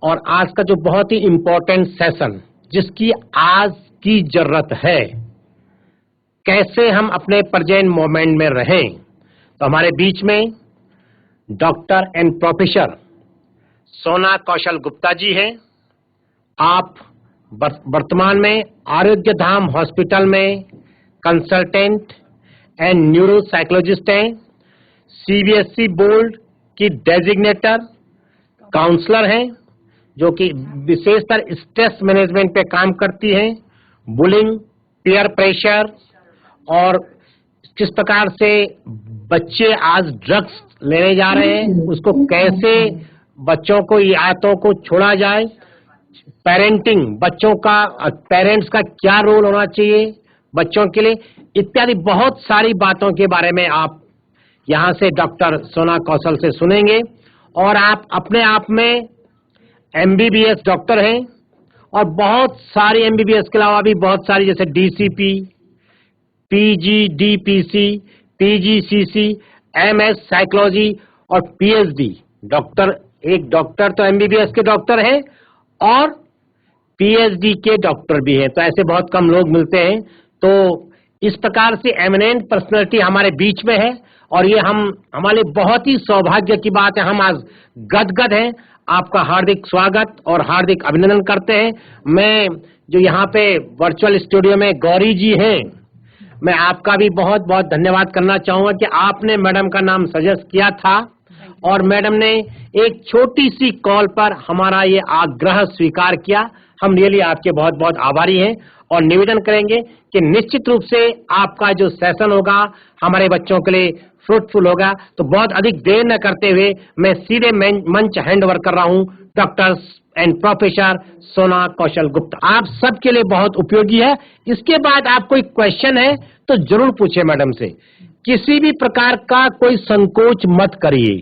और आज का जो बहुत ही इम्पोर्टेंट सेशन जिसकी आज की जरूरत है, कैसे हम अपने प्रेजेंट मोमेंट में रहें। तो हमारे बीच में डॉक्टर एंड प्रोफेसर सोना कौशल गुप्ता जी हैं। आप वर्तमान में आरोग्य धाम हॉस्पिटल में कंसल्टेंट एंड न्यूरो साइकोलॉजिस्ट हैं। सीबीएसई बोर्ड की डेजिग्नेटर काउंसलर हैं, जो कि विशेषतर स्ट्रेस मैनेजमेंट पे काम करती हैं, बुलिंग, पीयर प्रेशर और किस प्रकार से बच्चे आज ड्रग्स लेने जा रहे हैं, उसको कैसे बच्चों को ये आदतों को छोड़ा जाए, पेरेंटिंग, बच्चों का पेरेंट्स का क्या रोल होना चाहिए बच्चों के लिए, इत्यादि बहुत सारी बातों के बारे में आप यहाँ से डॉक्टर सोना कौशल से सुनेंगे। और आप अपने आप में एमबीबीएस डॉक्टर हैं और बहुत सारी एमबीबीएस के अलावा भी बहुत सारी जैसे DCP, PG, DPC, PGCC, MS psychology और पीएचडी डॉक्टर। एक डॉक्टर तो एमबीबीएस के डॉक्टर हैं और पीएचडी के डॉक्टर भी हैं, तो ऐसे बहुत कम लोग मिलते हैं। तो इस प्रकार से एमिनेंट पर्सनालिटी हमारे बीच में है और ये हमारे बहुत ही सौभाग्य की बात है, हम आज गदगद हैं। आपका हार्दिक स्वागत और हार्दिक अभिनंदन करते हैं। मैं जो यहाँ पे वर्चुअल स्टूडियो में गौरी जी हैं, मैं आपका भी बहुत बहुत धन्यवाद करना चाहूंगा कि आपने मैडम का नाम सजेस्ट किया था और मैडम ने एक छोटी सी कॉल पर हमारा ये आग्रह स्वीकार किया। हम रियली आपके बहुत बहुत आभारी हैं और निवेदन करेंगे कि निश्चित रूप से आपका जो सेशन होगा हमारे बच्चों के लिए फ्रूटफुल होगा। तो बहुत अधिक देर न करते हुए मैं सीधे मंच हैंड ओवर कर रहा हूं डॉक्टर एंड प्रोफेसर सोना कौशल गुप्ता। आप सबके लिए बहुत उपयोगी है। इसके बाद आप कोई क्वेश्चन है तो जरूर पूछे मैडम से, किसी भी प्रकार का कोई संकोच मत करिए।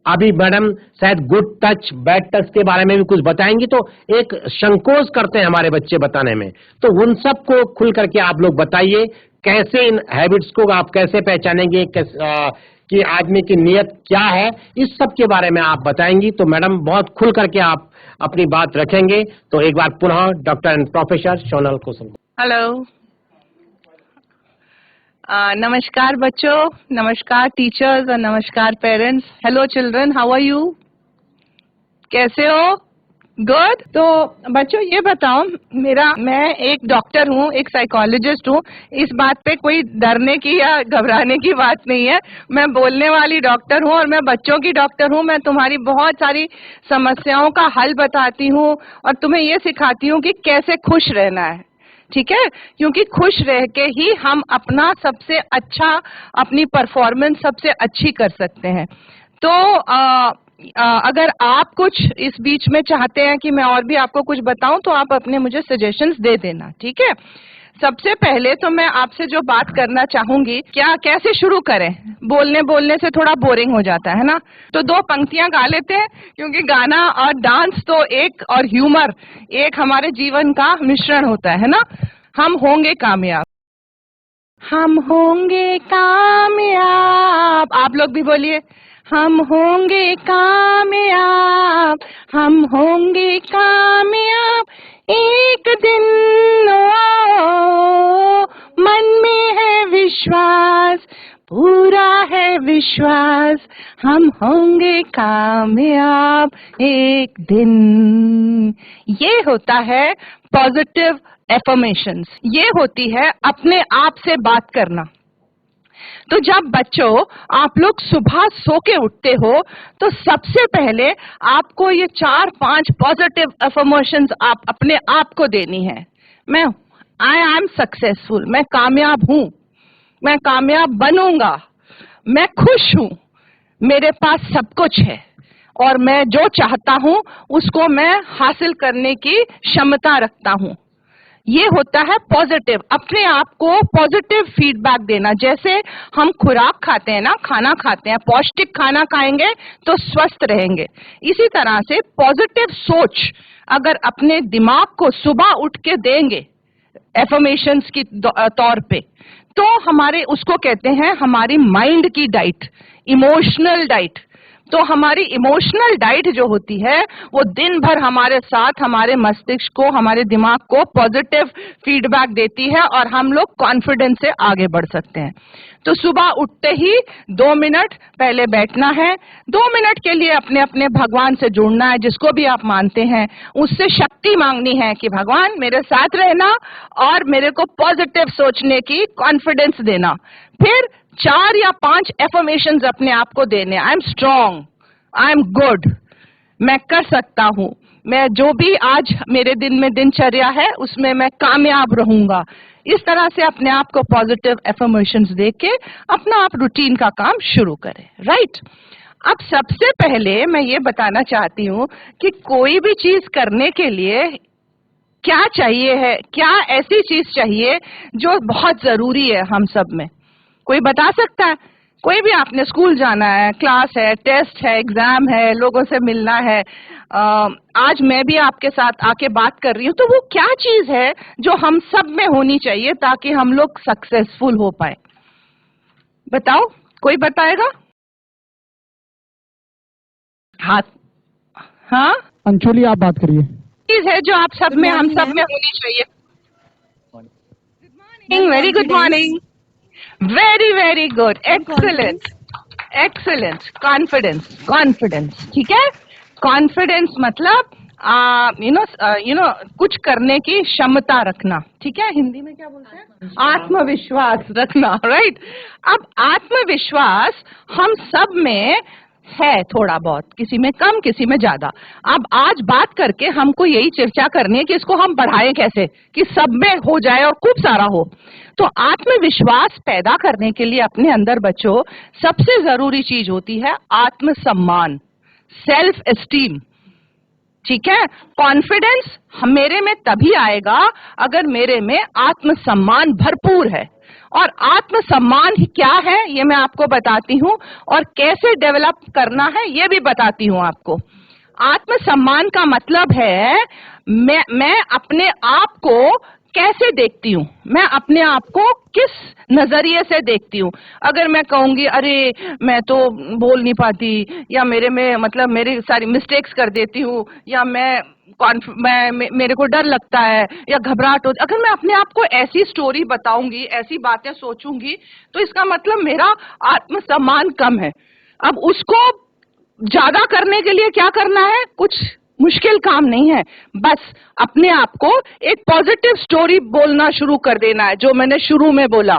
अभी मैडम शायद गुड टच बैड टच के बारे में भी कुछ बताएंगी, तो एक संकोच करते हैं हमारे बच्चे बताने में, तो उन सब को खुल करके आप लोग बताइए। कैसे इन हैबिट्स को आप कैसे पहचानेंगे, कि आदमी की नीयत क्या है, इस सब के बारे में आप बताएंगी। तो मैडम बहुत खुल करके आप अपनी बात रखेंगे। तो एक बार पुनः doctor and professor Sonal Kaushal. Hello, नमस्कार बच्चों, नमस्कार टीचर्स और नमस्कार parents. Hello children, how are you? कैसे हो? गुड। तो बच्चों ये बताओ, मैं एक डॉक्टर हूँ, एक साइकोलॉजिस्ट हूँ। इस बात पे कोई डरने की या घबराने की बात नहीं है। मैं बोलने वाली डॉक्टर हूँ और मैं बच्चों की डॉक्टर हूँ। मैं तुम्हारी बहुत सारी समस्याओं का हल बताती हूँ और तुम्हें ये सिखाती हूँ कि कैसे खुश रहना है, ठीक है? क्योंकि खुश रह के ही हम अपना सबसे अच्छा, अपनी परफॉर्मेंस सबसे अच्छी कर सकते हैं। तो अगर आप कुछ इस बीच में चाहते हैं कि मैं और भी आपको कुछ बताऊं तो आप अपने मुझे सजेशंस दे देना, ठीक है? सबसे पहले तो मैं आपसे जो बात करना चाहूंगी, कैसे शुरू करें? बोलने से थोड़ा बोरिंग हो जाता है ना, तो 2 पंक्तियां गा लेते हैं, क्योंकि गाना और डांस तो एक, और ह्यूमर एक हमारे जीवन का मिश्रण होता है ना। हम होंगे कामयाब, हम होंगे कामयाब। आप लोग भी बोलिए, हम होंगे कामयाब, हम होंगे कामयाब एक दिन। ओ, मन में है विश्वास, पूरा है विश्वास, हम होंगे कामयाब एक दिन। ये होता है पॉजिटिव एफर्मेशंस, ये होती है अपने आप से बात करना। तो जब बच्चों आप लोग सुबह सो के उठते हो तो सबसे पहले आपको ये 4-5 पॉजिटिव अफर्मेशंस आप अपने आप को देनी है। आई एम सक्सेसफुल, मैं कामयाब हूं, मैं कामयाब बनूंगा, मैं खुश हूं, मेरे पास सब कुछ है और मैं जो चाहता हूं उसको मैं हासिल करने की क्षमता रखता हूं। ये होता है पॉजिटिव, अपने आप को पॉजिटिव फीडबैक देना। जैसे हम खुराक खाते हैं ना, खाना खाते हैं, पौष्टिक खाना खाएंगे तो स्वस्थ रहेंगे। इसी तरह से पॉजिटिव सोच अगर अपने दिमाग को सुबह उठ के देंगे एफर्मेशंस की तौर पे, तो हमारे उसको कहते हैं हमारी माइंड की डाइट, इमोशनल डाइट। तो हमारी इमोशनल डाइट जो होती है वो दिन भर हमारे साथ हमारे मस्तिष्क को, हमारे दिमाग को पॉजिटिव फीडबैक देती है और हम लोग कॉन्फिडेंस से आगे बढ़ सकते हैं। तो सुबह उठते ही 2 मिनट पहले बैठना है, 2 मिनट के लिए अपने अपने भगवान से जुड़ना है, जिसको भी आप मानते हैं, उससे शक्ति मांगनी है कि भगवान मेरे साथ रहना और मेरे को पॉजिटिव सोचने की कॉन्फिडेंस देना। फिर 4 या 5 एफर्मेशंस अपने आप को देने, आई am strong, I am good, मैं कर सकता हूं, मैं जो भी आज मेरे दिन में दिनचर्या है उसमें मैं कामयाब रहूंगा। इस तरह से अपने आप को पॉजिटिव एफर्मेशंस देके अपना आप रूटीन का काम शुरू करें, राइट? अब सबसे पहले मैं ये बताना चाहती हूँ कि कोई भी चीज करने के लिए क्या चाहिए है, क्या ऐसी चीज चाहिए जो बहुत जरूरी है हम सब में? कोई बता सकता है? कोई भी, आपने स्कूल जाना है, क्लास है, टेस्ट है, एग्जाम है, लोगों से मिलना है, आज मैं भी आपके साथ आके बात कर रही हूँ, तो वो क्या चीज है जो हम सब में होनी चाहिए ताकि हम लोग सक्सेसफुल हो पाए? बताओ, कोई बताएगा? हाथ, हाँ, अंशुली आप बात करिए। चीज है जो आप सब में, हम सब में होनी चाहिए। Very good morning, very very good, excellent excellent. Confidence, confidence, ठीक है? कॉन्फिडेंस मतलब यू नो कुछ करने की क्षमता रखना, ठीक है? हिंदी में क्या बोलते हैं? आत्मविश्वास रखना, राइट? अब आत्मविश्वास हम सब में है, थोड़ा बहुत, किसी में कम, किसी में ज्यादा। अब आज बात करके हमको यही चर्चा करनी है कि इसको हम बढ़ाएं कैसे, कि सब में हो जाए और खूब सारा हो। तो आत्मविश्वास पैदा करने के लिए अपने अंदर बच्चों सबसे जरूरी चीज होती है आत्मसम्मान, सेल्फ एस्टीम, ठीक है? कॉन्फिडेंस मेरे में तभी आएगा अगर मेरे में आत्मसम्मान भरपूर है। और आत्मसम्मान क्या है ये मैं आपको बताती हूँ, और कैसे डेवलप करना है ये भी बताती हूँ आपको। आत्मसम्मान का मतलब है मैं अपने आप को कैसे देखती हूँ, मैं अपने आप को किस नजरिए से देखती हूँ। अगर मैं कहूंगी अरे मैं तो बोल नहीं पाती, या मेरे में मतलब मेरी सारी मिस्टेक्स कर देती हूँ, या मेरे को डर लगता है या घबराहट होती, अगर मैं अपने आप को ऐसी स्टोरी बताऊंगी, ऐसी बातें सोचूंगी, तो इसका मतलब मेरा आत्मसम्मान कम है। अब उसको ज्यादा करने के लिए क्या करना है? कुछ मुश्किल काम नहीं है, बस अपने आप को एक पॉजिटिव स्टोरी बोलना शुरू कर देना है, जो मैंने शुरू में बोला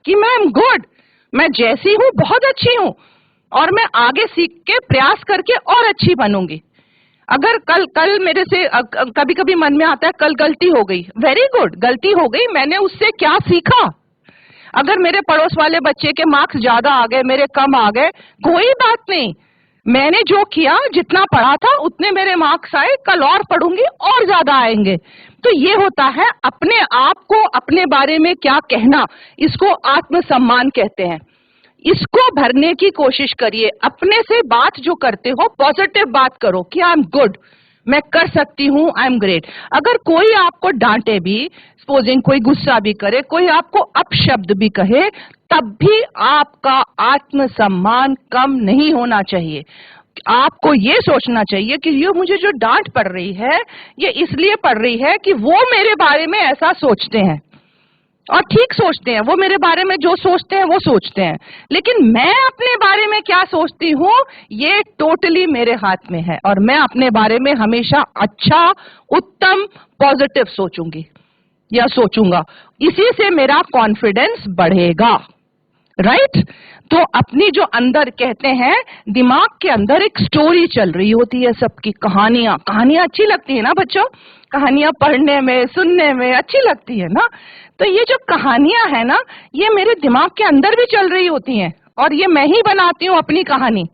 कि मैं एम गुड, मैं जैसी हूँ बहुत अच्छी हूँ, और मैं आगे सीख के प्रयास करके और अच्छी बनूंगी। अगर कल मेरे से कभी कभी मन में आता है कल गलती हो गई, वेरी गुड, गलती हो गई, मैंने उससे क्या सीखा? अगर मेरे पड़ोस वाले बच्चे के मार्क्स ज्यादा आ गए, मेरे कम आ गए, कोई बात नहीं, मैंने जो किया, जितना पढ़ा था उतने मेरे मार्क्स आए, कल और पढ़ूंगी और ज्यादा आएंगे। तो ये होता है अपने आप को अपने बारे में क्या कहना, इसको आत्मसम्मान कहते हैं। इसको भरने की कोशिश करिए, अपने से बात जो करते हो पॉजिटिव बात करो कि आई एम गुड, मैं कर सकती हूँ, आई एम ग्रेट। अगर कोई आपको डांटे भी, सपोजिंग कोई गुस्सा भी करे, कोई आपको अपशब्द भी कहे, तब भी आपका आत्मसम्मान कम नहीं होना चाहिए। आपको ये सोचना चाहिए कि ये मुझे जो डांट पड़ रही है ये इसलिए पड़ रही है कि वो मेरे बारे में ऐसा सोचते हैं, और ठीक सोचते हैं, वो मेरे बारे में जो सोचते हैं वो सोचते हैं, लेकिन मैं अपने बारे में क्या सोचती हूँ ये टोटली मेरे हाथ में है, और मैं अपने बारे में हमेशा अच्छा, उत्तम, पॉजिटिव सोचूंगी या सोचूंगा। इसी से मेरा कॉन्फिडेंस बढ़ेगा, राइट? तो अपनी जो अंदर कहते हैं दिमाग के अंदर एक स्टोरी चल रही होती है, सबकी कहानियां अच्छी लगती है ना बच्चों? कहानियां पढ़ने में, सुनने में अच्छी लगती है ना? तो ये जो कहानियां है ना, ये मेरे दिमाग के अंदर भी चल रही होती हैं, और ये मैं ही बनाती हूँ अपनी कहानी।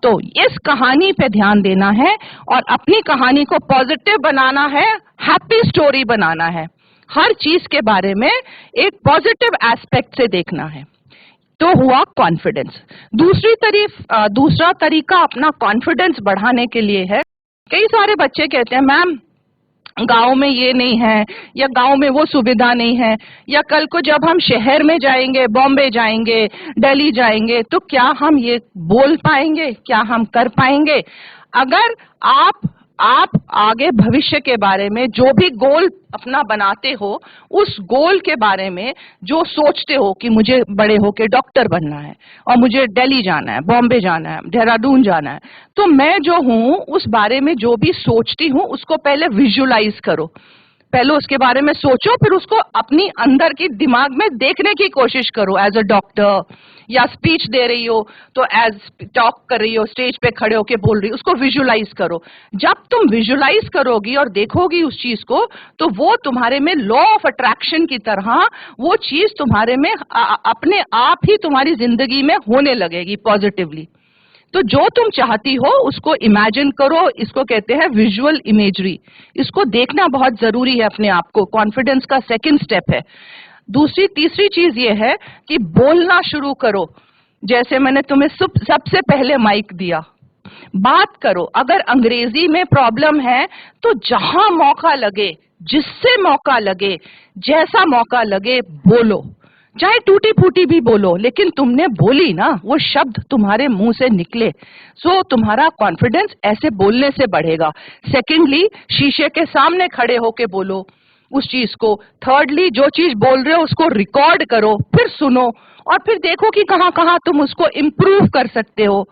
तो इस कहानी पे ध्यान देना है और अपनी कहानी को पॉजिटिव बनाना है, हैप्पी स्टोरी बनाना है, हर चीज के बारे में एक पॉजिटिव एस्पेक्ट से देखना है। तो हुआ कॉन्फिडेंस। दूसरा तरीका अपना कॉन्फिडेंस बढ़ाने के लिए है, कई सारे बच्चे कहते हैं मैम गांव में ये नहीं है, या गांव में वो सुविधा नहीं है, या कल को जब हम शहर में जाएंगे, बॉम्बे जाएंगे, दिल्ली जाएंगे, तो क्या हम ये बोल पाएंगे, क्या हम कर पाएंगे? अगर आप आगे भविष्य के बारे में जो भी गोल अपना बनाते हो, उस गोल के बारे में जो सोचते हो कि मुझे बड़े होके डॉक्टर बनना है और मुझे दिल्ली जाना है, बॉम्बे जाना है, देहरादून जाना है, तो मैं जो हूं उस बारे में जो भी सोचती हूं उसको पहले विजुलाइज करो। पहले उसके बारे में सोचो, फिर उसको अपनी अंदर की दिमाग में देखने की कोशिश करो। एज अ डॉक्टर, या स्पीच दे रही हो तो एज टॉक कर रही हो, स्टेज पे खड़े होके बोल रही हो, उसको विजुलाइज करो। जब तुम विजुलाइज करोगी और देखोगी उस चीज को, तो वो तुम्हारे में लॉ ऑफ अट्रैक्शन की तरह वो चीज तुम्हारे में अपने आप ही तुम्हारी जिंदगी में होने लगेगी पॉजिटिवली। तो जो तुम चाहती हो उसको इमेजिन करो, इसको कहते हैं विजुअल इमेजरी। इसको देखना बहुत जरूरी है अपने आप को, कॉन्फिडेंस का सेकंड स्टेप है। तीसरी चीज ये है कि बोलना शुरू करो। जैसे मैंने तुम्हें सबसे पहले माइक दिया, बात करो। अगर अंग्रेजी में प्रॉब्लम है तो जहां मौका लगे, जिससे मौका लगे, जैसा मौका लगे, बोलो। चाहे टूटी फूटी भी बोलो, लेकिन तुमने बोली ना, वो शब्द तुम्हारे मुंह से निकले, सो तुम्हारा कॉन्फिडेंस ऐसे बोलने से बढ़ेगा। सेकेंडली, शीशे के सामने खड़े होके बोलो उस चीज को। थर्डली, जो चीज बोल रहे हो उसको रिकॉर्ड करो, फिर सुनो और फिर देखो कि कहाँ कहाँ तुम उसको इम्प्रूव कर सकते हो।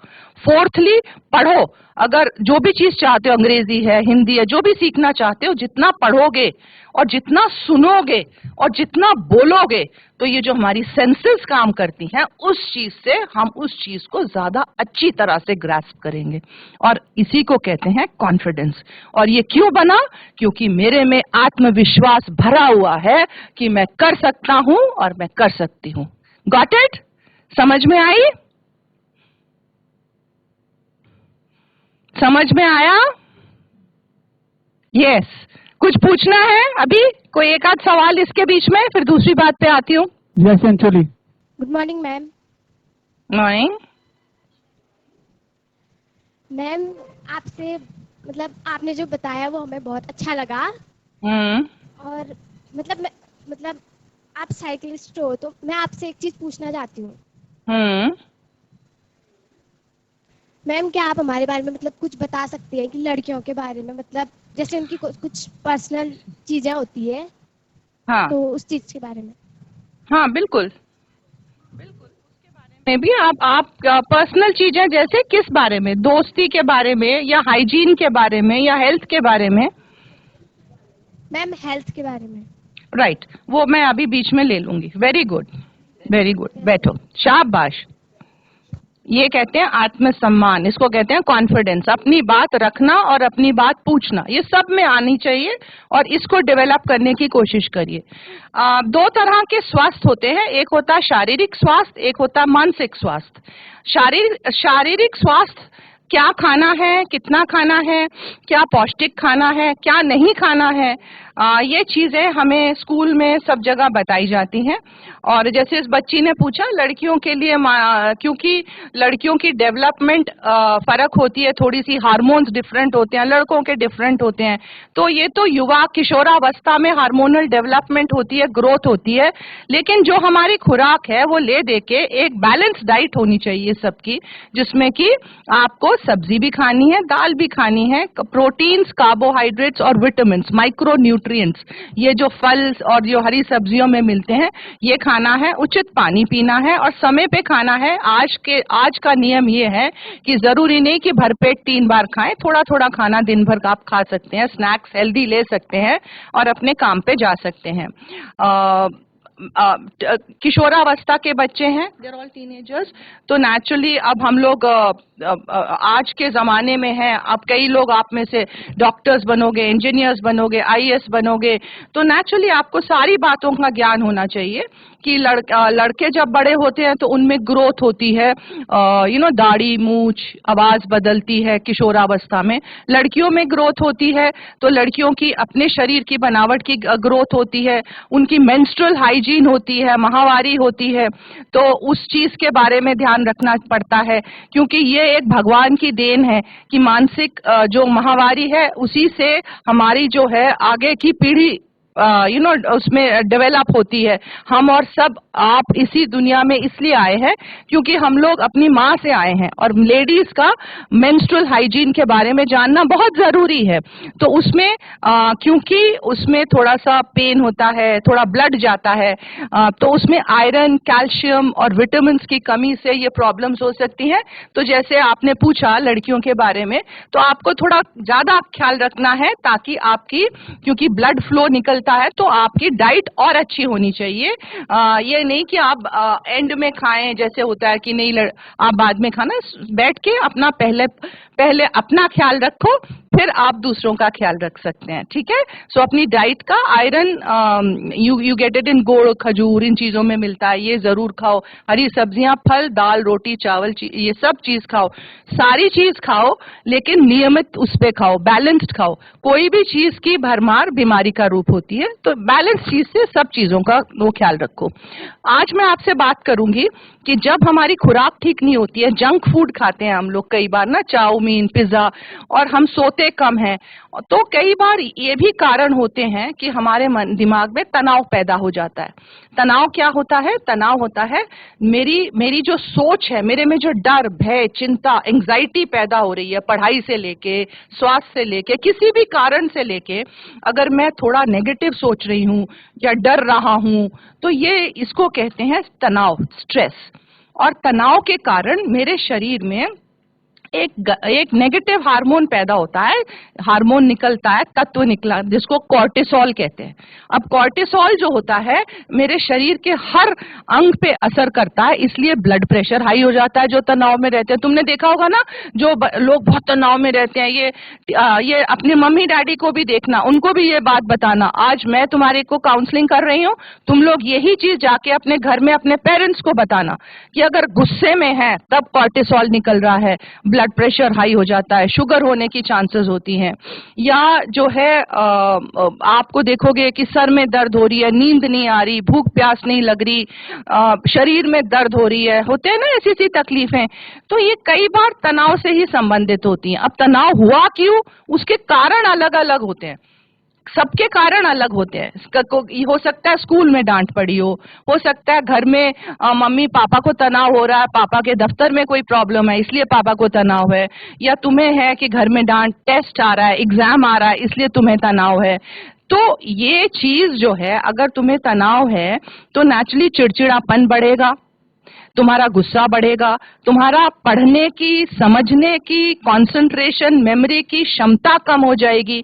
फोर्थली, पढ़ो। अगर जो भी चीज चाहते हो, अंग्रेजी है, हिंदी है, जो भी सीखना चाहते हो, जितना पढ़ोगे और जितना सुनोगे और जितना बोलोगे, तो ये जो हमारी सेंसेस काम करती हैं, उस चीज से हम उस चीज को ज्यादा अच्छी तरह से ग्रास्प करेंगे। और इसी को कहते हैं कॉन्फिडेंस। और ये क्यों बना? क्योंकि मेरे में आत्मविश्वास भरा हुआ है कि मैं कर सकता हूं और मैं कर सकती हूं। Got it? समझ में आई? समझ में आया? यस। कुछ पूछना है अभी? कोई एक आध सवाल इसके बीच में, फिर दूसरी बात पे आती हूँ। Yes Anjali. Good morning ma'am. Morning. Ma'am, आपसे मतलब आपने जो बताया वो हमें बहुत अच्छा लगा। और मतलब आप साइकिलिस्ट हो, तो मैं आपसे एक चीज पूछना चाहती हूँ। मैम, क्या आप हमारे बारे में मतलब कुछ बता सकती हैं कि लड़कियों के बारे में, मतलब जैसे उनकी कुछ पर्सनल चीजें होती है, हाँ, तो उस चीज के बारे में। हाँ बिल्कुल बिल्कुल, उसके बारे में भी आप पर्सनल चीजें जैसे किस बारे में? दोस्ती के बारे में, या हाइजीन के बारे में, या हेल्थ के बारे में? मैम, हेल्थ के बारे में। राइट, वो मैं अभी बीच में ले लूंगी। वेरी गुड, वेरी गुड, बैठो, शाबाश। ये कहते हैं आत्मसम्मान, इसको कहते हैं कॉन्फिडेंस। अपनी बात रखना और अपनी बात पूछना, ये सब में आनी चाहिए और इसको डेवलप करने की कोशिश करिए। दो तरह के स्वास्थ्य होते हैं, एक होता है शारीरिक स्वास्थ्य, एक होता है मानसिक स्वास्थ्य। शारीरिक स्वास्थ्य, क्या खाना है, कितना खाना है, क्या पौष्टिक खाना है, क्या नहीं खाना है, ये चीजें हमें स्कूल में सब जगह बताई जाती हैं। और जैसे इस बच्ची ने पूछा, लड़कियों के लिए, क्योंकि लड़कियों की डेवलपमेंट फर्क होती है, थोड़ी सी हार्मोन्स डिफरेंट होते हैं, लड़कों के डिफरेंट होते हैं, तो ये तो युवा किशोरावस्था में हार्मोनल डेवलपमेंट होती है, ग्रोथ होती है। लेकिन जो हमारी खुराक है वो ले दे के एक बैलेंस डाइट होनी चाहिए सबकी, जिसमें कि आपको सब्जी भी खानी है, दाल भी खानी है, प्रोटीन्स, कार्बोहाइड्रेट्स और विटामिन, माइक्रो न्यूट्रिएंट्स, ये जो फल और जो हरी सब्जियों में मिलते हैं, ये खाना है। उचित पानी पीना है और समय पे खाना है। आज का नियम ये है कि जरूरी नहीं कि भरपेट 3 बार खाएं, थोड़ा थोड़ा खाना दिन भर का आप खा सकते हैं, स्नैक्स हेल्दी ले सकते हैं और अपने काम पे जा सकते हैं। किशोरावस्था के बच्चे हैं, देयर ऑल टीनेजर्स, तो नेचुरली अब हम लोग आज के जमाने में हैं। अब कई लोग आप में से डॉक्टर्स बनोगे, इंजीनियर्स बनोगे, आईएएस बनोगे, तो नेचुरली आपको सारी बातों का ज्ञान होना चाहिए कि लड़के जब बड़े होते हैं तो उनमें ग्रोथ होती है, दाढ़ी मूछ, आवाज बदलती है किशोरावस्था में। लड़कियों में ग्रोथ होती है तो लड़कियों की अपने शरीर की बनावट की ग्रोथ होती है, उनकी मेंस्ट्रुअल हाइजीन होती है, माहवारी होती है। तो उस चीज के बारे में ध्यान रखना पड़ता है, क्योंकि ये एक भगवान की देन है कि मानसिक जो माहवारी है उसी से हमारी जो है आगे की पीढ़ी उसमें डेवलप होती है। हम और सब आप इसी दुनिया में इसलिए आए हैं क्योंकि हम लोग अपनी माँ से आए हैं, और लेडीज का मेंस्ट्रुअल हाइजीन के बारे में जानना बहुत जरूरी है। तो उसमें क्योंकि उसमें थोड़ा सा पेन होता है, थोड़ा ब्लड जाता है, तो उसमें आयरन, कैल्शियम और विटामिन की कमी से ये प्रॉब्लम्स हो सकती हैं। तो जैसे आपने पूछा लड़कियों के बारे में, तो आपको थोड़ा ज्यादा ख्याल रखना है ताकि आपकी, क्योंकि ब्लड फ्लो निकलता है तो आपकी डाइट और अच्छी होनी चाहिए। ये नहीं कि आप एंड में खाएं, जैसे होता है कि नहीं आप बाद में खाना। बैठ के अपना पहले अपना ख्याल रखो, फिर आप दूसरों का ख्याल रख सकते हैं, ठीक है। सो अपनी डाइट का iron you get it in गुड़, खजूर, इन चीजों में मिलता है, ये जरूर खाओ। हरी सब्जियां, फल, दाल, रोटी, चावल, ये सब चीज खाओ, सारी चीज खाओ, लेकिन नियमित उस पे खाओ, बैलेंस्ड खाओ। कोई भी चीज की भरमार बीमारी का रूप होती है, तो बैलेंस चीज से सब चीजों का वो ख्याल रखो। आज मैं आपसे बात करूंगी कि जब हमारी खुराक ठीक नहीं होती है, जंक फूड खाते हैं हम लोग कई बार ना, चाउमीन, पिज्जा, और हम सोते कम हैं, तो कई बार ये भी कारण होते हैं कि हमारे दिमाग में तनाव पैदा हो जाता है। तनाव क्या होता है? तनाव होता है मेरी जो सोच है, मेरे में जो डर, भय, चिंता, एंजाइटी पैदा हो रही है, पढ़ाई से लेके, स्वास्थ्य से लेके, किसी भी कारण से लेके, अगर मैं थोड़ा नेगेटिव सोच रही हूँ या डर रहा हूँ, तो ये इसको कहते हैं तनाव, स्ट्रेस। और तनाव के कारण मेरे शरीर में एक नेगेटिव हार्मोन पैदा होता है, हार्मोन निकलता है, तत्व निकला, जिसको कॉर्टिसोल कहते हैं। अब कॉर्टिसोल जो होता है मेरे शरीर के हर अंग पे असर करता है, इसलिए ब्लड प्रेशर हाई हो जाता है जो तनाव में रहते हैं। तुमने देखा होगा ना, जो लोग बहुत तनाव में रहते हैं, ये अपने मम्मी डैडी को भी देखना, उनको भी ये बात बताना। आज मैं तुम्हारे को काउंसलिंग कर रही हूँ, तुम लोग यही चीज जाके अपने घर में अपने पेरेंट्स को बताना कि अगर गुस्से में है तब कॉर्टिसोल निकल रहा है, ब्लड प्रेशर हाई हो जाता है, शुगर होने की चांसेस होती हैं। या जो है आपको देखोगे कि सर में दर्द हो रही है, नींद नहीं आ रही, भूख प्यास नहीं लग रही, शरीर में दर्द हो रही है, होते हैं ना ऐसी सी तकलीफें, तो ये कई बार तनाव से ही संबंधित होती हैं। अब तनाव हुआ क्यों, उसके कारण अलग अलग होते हैं, सबके कारण अलग होते हैं। हो सकता है स्कूल में डांट पड़ी हो सकता है घर में मम्मी पापा को तनाव हो रहा है, पापा के दफ्तर में कोई प्रॉब्लम है इसलिए पापा को तनाव है, या तुम्हें है कि घर में डांट, टेस्ट आ रहा है, एग्जाम आ रहा है, इसलिए तुम्हें तनाव है। तो ये चीज जो है, अगर तुम्हें तनाव है तो नेचुरली चिड़चिड़ापन बढ़ेगा, तुम्हारा गुस्सा बढ़ेगा, तुम्हारा पढ़ने की, समझने की, कंसंट्रेशन, मेमोरी की क्षमता कम हो जाएगी,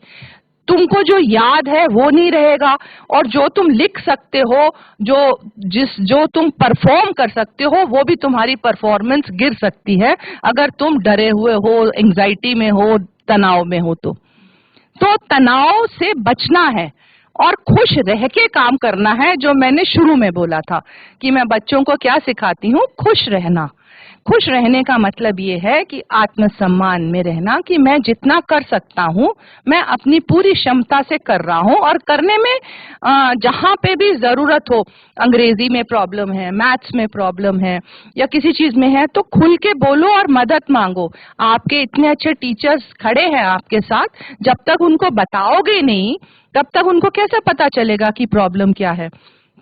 तुमको जो याद है वो नहीं रहेगा, और जो तुम लिख सकते हो, जो तुम परफॉर्म कर सकते हो, वो भी तुम्हारी परफॉर्मेंस गिर सकती है अगर तुम डरे हुए हो, एंजाइटी में हो, तनाव में हो। तो तनाव से बचना है और खुश रह के काम करना है, जो मैंने शुरू में बोला था कि मैं बच्चों को क्या सिखाती हूँ, खुश रहना। खुश रहने का मतलब ये है कि आत्मसम्मान में रहना, कि मैं जितना कर सकता हूँ मैं अपनी पूरी क्षमता से कर रहा हूँ, और करने में जहाँ पे भी जरूरत हो, अंग्रेजी में प्रॉब्लम है, मैथ्स में प्रॉब्लम है, या किसी चीज में है, तो खुल के बोलो और मदद मांगो। आपके इतने अच्छे टीचर्स खड़े हैं आपके साथ, जब तक उनको बताओगे नहीं तब तक उनको कैसे पता चलेगा कि प्रॉब्लम क्या है।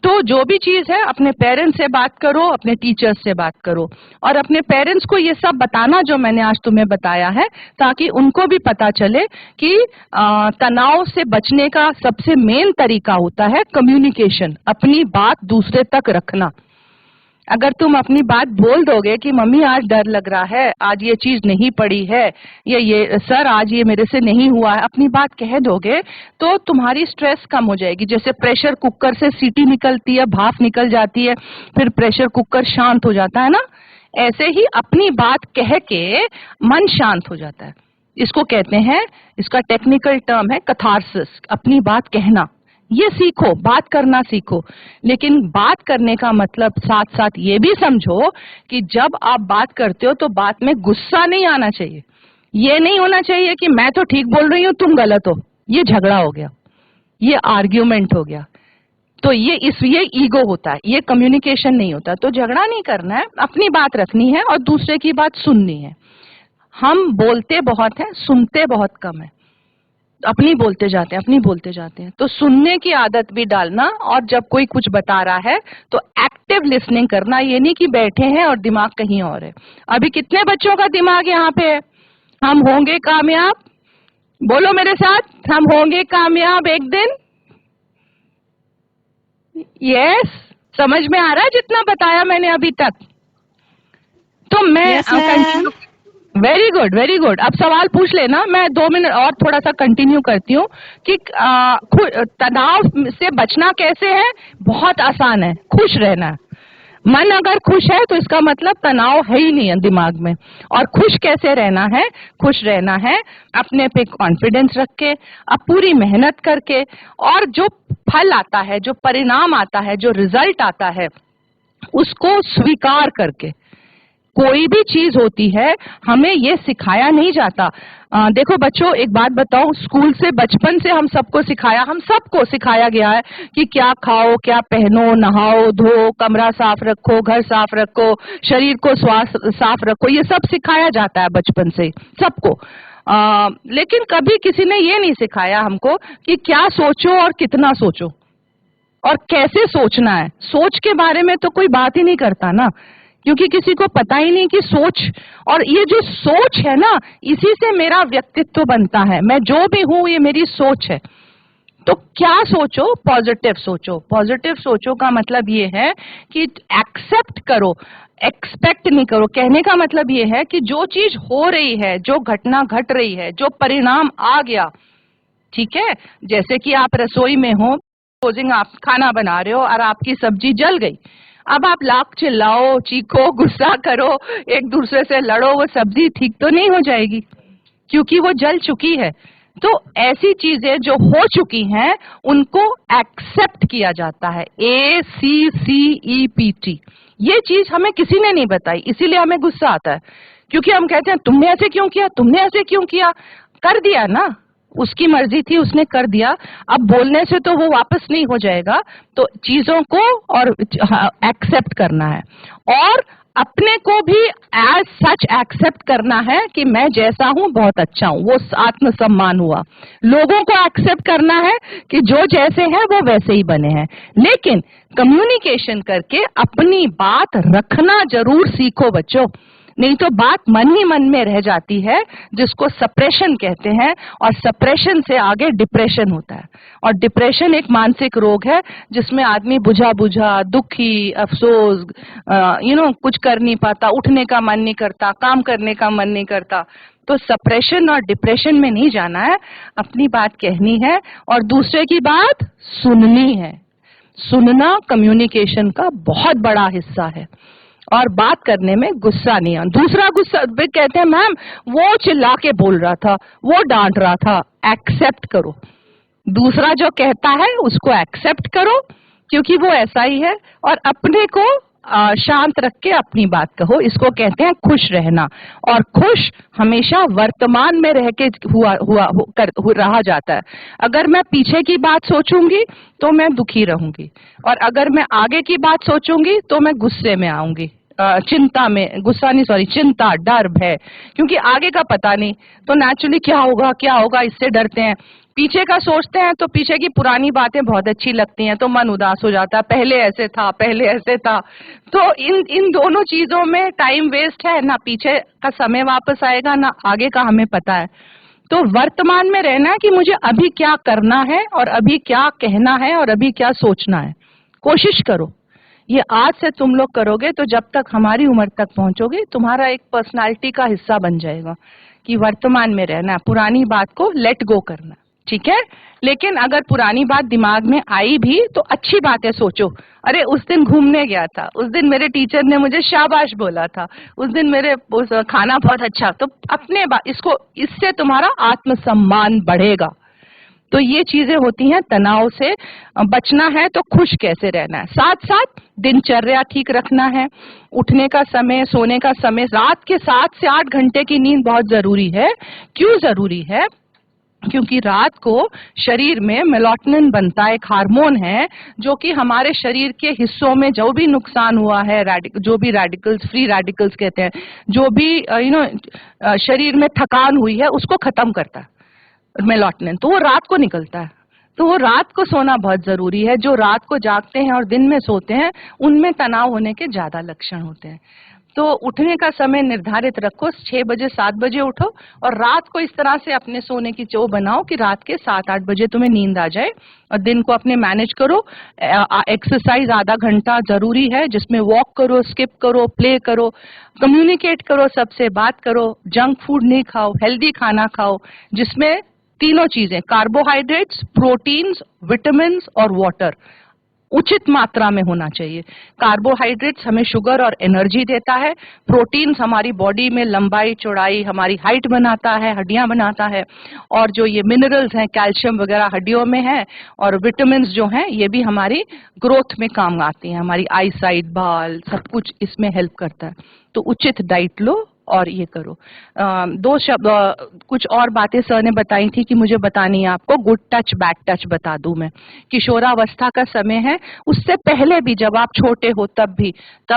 तो जो भी चीज है, अपने पेरेंट्स से बात करो, अपने टीचर्स से बात करो, और अपने पेरेंट्स को ये सब बताना जो मैंने आज तुम्हें बताया है, ताकि उनको भी पता चले कि तनाव से बचने का सबसे मेन तरीका होता है कम्युनिकेशन, अपनी बात दूसरे तक रखना। अगर तुम अपनी बात बोल दोगे कि मम्मी आज डर लग रहा है, आज ये चीज नहीं पड़ी है, ये सर आज ये मेरे से नहीं हुआ है, अपनी बात कह दोगे तो तुम्हारी स्ट्रेस कम हो जाएगी। जैसे प्रेशर कुकर से सीटी निकलती है, भाप निकल जाती है, फिर प्रेशर कुकर शांत हो जाता है ना, ऐसे ही अपनी बात कह के मन शांत हो जाता है। इसको कहते हैं, इसका टेक्निकल टर्म है कैथारसिस, अपनी बात कहना, ये सीखो, बात करना सीखो। लेकिन बात करने का मतलब साथ साथ ये भी समझो कि जब आप बात करते हो तो बात में गुस्सा नहीं आना चाहिए। ये नहीं होना चाहिए कि मैं तो ठीक बोल रही हूँ तुम गलत हो, ये झगड़ा हो गया, ये आर्ग्यूमेंट हो गया। तो ये ईगो होता है, ये कम्युनिकेशन नहीं होता। तो झगड़ा नहीं करना है, अपनी बात रखनी है और दूसरे की बात सुननी है। हम बोलते बहुत हैं, सुनते बहुत कम है। अपनी बोलते जाते हैं। तो सुनने की आदत भी डालना, और जब कोई कुछ बता रहा है तो एक्टिव लिसनिंग करना। ये नहीं कि बैठे हैं और दिमाग कहीं और है। अभी कितने बच्चों का दिमाग यहाँ पे है? हम होंगे कामयाब, बोलो मेरे साथ, हम होंगे कामयाब एक दिन। यस, समझ में आ रहा है जितना बताया मैंने अभी तक? तो मैं continue, very good very good. अब सवाल पूछ लेना, मैं 2 मिनट और थोड़ा सा कंटिन्यू करती हूँ कि तनाव से बचना कैसे है। बहुत आसान है, खुश रहना। मन अगर खुश है तो इसका मतलब तनाव है ही नहीं है दिमाग में। और खुश कैसे रहना है? खुश रहना है अपने पे कॉन्फिडेंस रख के, अब पूरी मेहनत करके, और जो फल आता है, जो परिणाम आता है, जो रिजल्ट आता है, उसको स्वीकार करके। कोई भी चीज होती है हमें ये सिखाया नहीं जाता। देखो बच्चों, एक बात बताओ, स्कूल से बचपन से हम सबको सिखाया गया है कि क्या खाओ, क्या पहनो, नहाओ धो, कमरा साफ रखो, घर साफ रखो, शरीर को स्वास्थ्य साफ रखो। ये सब सिखाया जाता है बचपन से सबको। लेकिन कभी किसी ने ये नहीं सिखाया हमको कि क्या सोचो और कितना सोचो और कैसे सोचना है। सोच के बारे में तो कोई बात ही नहीं करता ना, क्योंकि किसी को पता ही नहीं कि सोच, और ये जो सोच है ना, इसी से मेरा व्यक्तित्व बनता है। मैं जो भी हूं ये मेरी सोच है। तो क्या सोचो? पॉजिटिव सोचो। पॉजिटिव सोचो का मतलब ये है कि एक्सेप्ट करो, एक्सपेक्ट नहीं करो। कहने का मतलब ये है कि जो चीज हो रही है, जो घटना घट रही है, जो परिणाम आ गया, ठीक है, जैसे कि आप रसोई में हो, सपोजिंग आप खाना बना रहे हो और आपकी सब्जी जल गई। अब आप लाख चिल्लाओ, चीखो, गुस्सा करो, एक दूसरे से लड़ो, वो सब्जी ठीक तो नहीं हो जाएगी क्योंकि वो जल चुकी है। तो ऐसी चीजें जो हो चुकी हैं उनको एक्सेप्ट किया जाता है। ACCEPT। ये चीज हमें किसी ने नहीं बताई, इसीलिए हमें गुस्सा आता है, क्योंकि हम कहते हैं तुमने ऐसे क्यों किया, तुमने ऐसे क्यों किया। कर दिया ना, उसकी मर्जी थी, उसने कर दिया। अब बोलने से तो वो वापस नहीं हो जाएगा। तो चीजों को और एक्सेप्ट करना है, और अपने को भी एज सच एक्सेप्ट करना है कि मैं जैसा हूं बहुत अच्छा हूं। वो आत्मसम्मान हुआ। लोगों को एक्सेप्ट करना है कि जो जैसे हैं वो वैसे ही बने हैं। लेकिन कम्युनिकेशन करके अपनी बात रखना जरूर सीखो बच्चों, नहीं तो बात मन ही मन में रह जाती है, जिसको सप्रेशन कहते हैं। और सप्रेशन से आगे डिप्रेशन होता है, और डिप्रेशन एक मानसिक रोग है जिसमें आदमी बुझा बुझा, दुखी, अफसोस, कुछ कर नहीं पाता, उठने का मन नहीं करता, काम करने का मन नहीं करता। तो सप्रेशन और डिप्रेशन में नहीं जाना है, अपनी बात कहनी है और दूसरे की बात सुननी है। सुनना कम्युनिकेशन का बहुत बड़ा हिस्सा है, और बात करने में गुस्सा नहीं आना। दूसरा गुस्सा कहते हैं मैम वो चिल्ला के बोल रहा था, वो डांट रहा था। एक्सेप्ट करो, दूसरा जो कहता है उसको एक्सेप्ट करो, क्योंकि वो ऐसा ही है, और अपने को शांत रख के अपनी बात कहो। इसको कहते हैं खुश रहना। और खुश हमेशा वर्तमान में रह के रहा जाता है। अगर मैं पीछे की बात सोचूंगी तो मैं दुखी रहूंगी, और अगर मैं आगे की बात सोचूंगी तो मैं गुस्से में आऊंगी, चिंता में, गुस्सा नहीं सॉरी, चिंता, डर, भय, क्योंकि आगे का पता नहीं। तो नेचुरली क्या होगा इससे डरते हैं। पीछे का सोचते हैं तो पीछे की पुरानी बातें बहुत अच्छी लगती हैं, तो मन उदास हो जाता है, पहले ऐसे था। तो इन दोनों चीजों में टाइम वेस्ट है, ना पीछे का समय वापस आएगा, ना आगे का हमें पता है। तो वर्तमान में रहना है कि मुझे अभी क्या करना है, और अभी क्या कहना है, और अभी क्या सोचना है। कोशिश करो, ये आज से तुम लोग करोगे तो जब तक हमारी उम्र तक पहुंचोगे तुम्हारा एक पर्सनालिटी का हिस्सा बन जाएगा कि वर्तमान में रहना, पुरानी बात को लेट गो करना, ठीक है। लेकिन अगर पुरानी बात दिमाग में आई भी तो अच्छी बातें सोचो। अरे उस दिन घूमने गया था, उस दिन मेरे टीचर ने मुझे शाबाश बोला था, उस दिन मेरे खाना बहुत अच्छा। तो अपने इससे तुम्हारा आत्मसम्मान बढ़ेगा। तो ये चीजें होती हैं। तनाव से बचना है तो खुश कैसे रहना है, साथ साथ दिनचर्या ठीक रखना है, उठने का समय, सोने का समय, रात के 7 से 8 घंटे की नींद बहुत जरूरी है। क्यों जरूरी है? क्योंकि रात को शरीर में मेलाटोनिन बनता है, एक हार्मोन है जो कि हमारे शरीर के हिस्सों में जो भी नुकसान हुआ है, जो भी रेडिकल्स, फ्री रेडिकल्स कहते हैं, जो भी शरीर में थकान हुई है उसको खत्म करता है मेलाटोनिन, तो वो रात को निकलता है। तो वो रात को सोना बहुत जरूरी है। जो रात को जागते हैं और दिन में सोते हैं उनमें तनाव होने के ज्यादा लक्षण होते हैं। तो उठने का समय निर्धारित रखो, 6 बजे 7 बजे उठो, और रात को इस तरह से अपने सोने की चो बनाओ कि रात के 7-8 बजे तुम्हें नींद आ जाए, और दिन को अपने मैनेज करो। एक्सरसाइज आधा घंटा जरूरी है, जिसमें वॉक करो, स्किप करो, प्ले करो, कम्युनिकेट करो, सबसे बात करो, जंक फूड नहीं खाओ, हेल्दी खाना खाओ जिसमें तीनों चीजें, कार्बोहाइड्रेट्स, प्रोटीन्स, विटामिन और वाटर उचित मात्रा में होना चाहिए। कार्बोहाइड्रेट्स हमें शुगर और एनर्जी देता है, प्रोटीन्स हमारी बॉडी में लंबाई चौड़ाई, हमारी हाइट बनाता है, हड्डियां बनाता है, और जो ये मिनरल्स हैं, कैल्शियम वगैरह हड्डियों में है, और विटामिन्स जो हैं ये भी हमारी ग्रोथ में काम आती हैं, हमारी आई साइट, बाल, सब कुछ इसमें हेल्प करता है। तो उचित डाइट लो और ये करो। 2 शब्द कुछ और बातें सर ने बताई थी कि मुझे बतानी है आपको। गुड टच बैड टच बता दूं मैं। किशोरावस्था का समय है, उससे पहले भी जब आप छोटे हो तब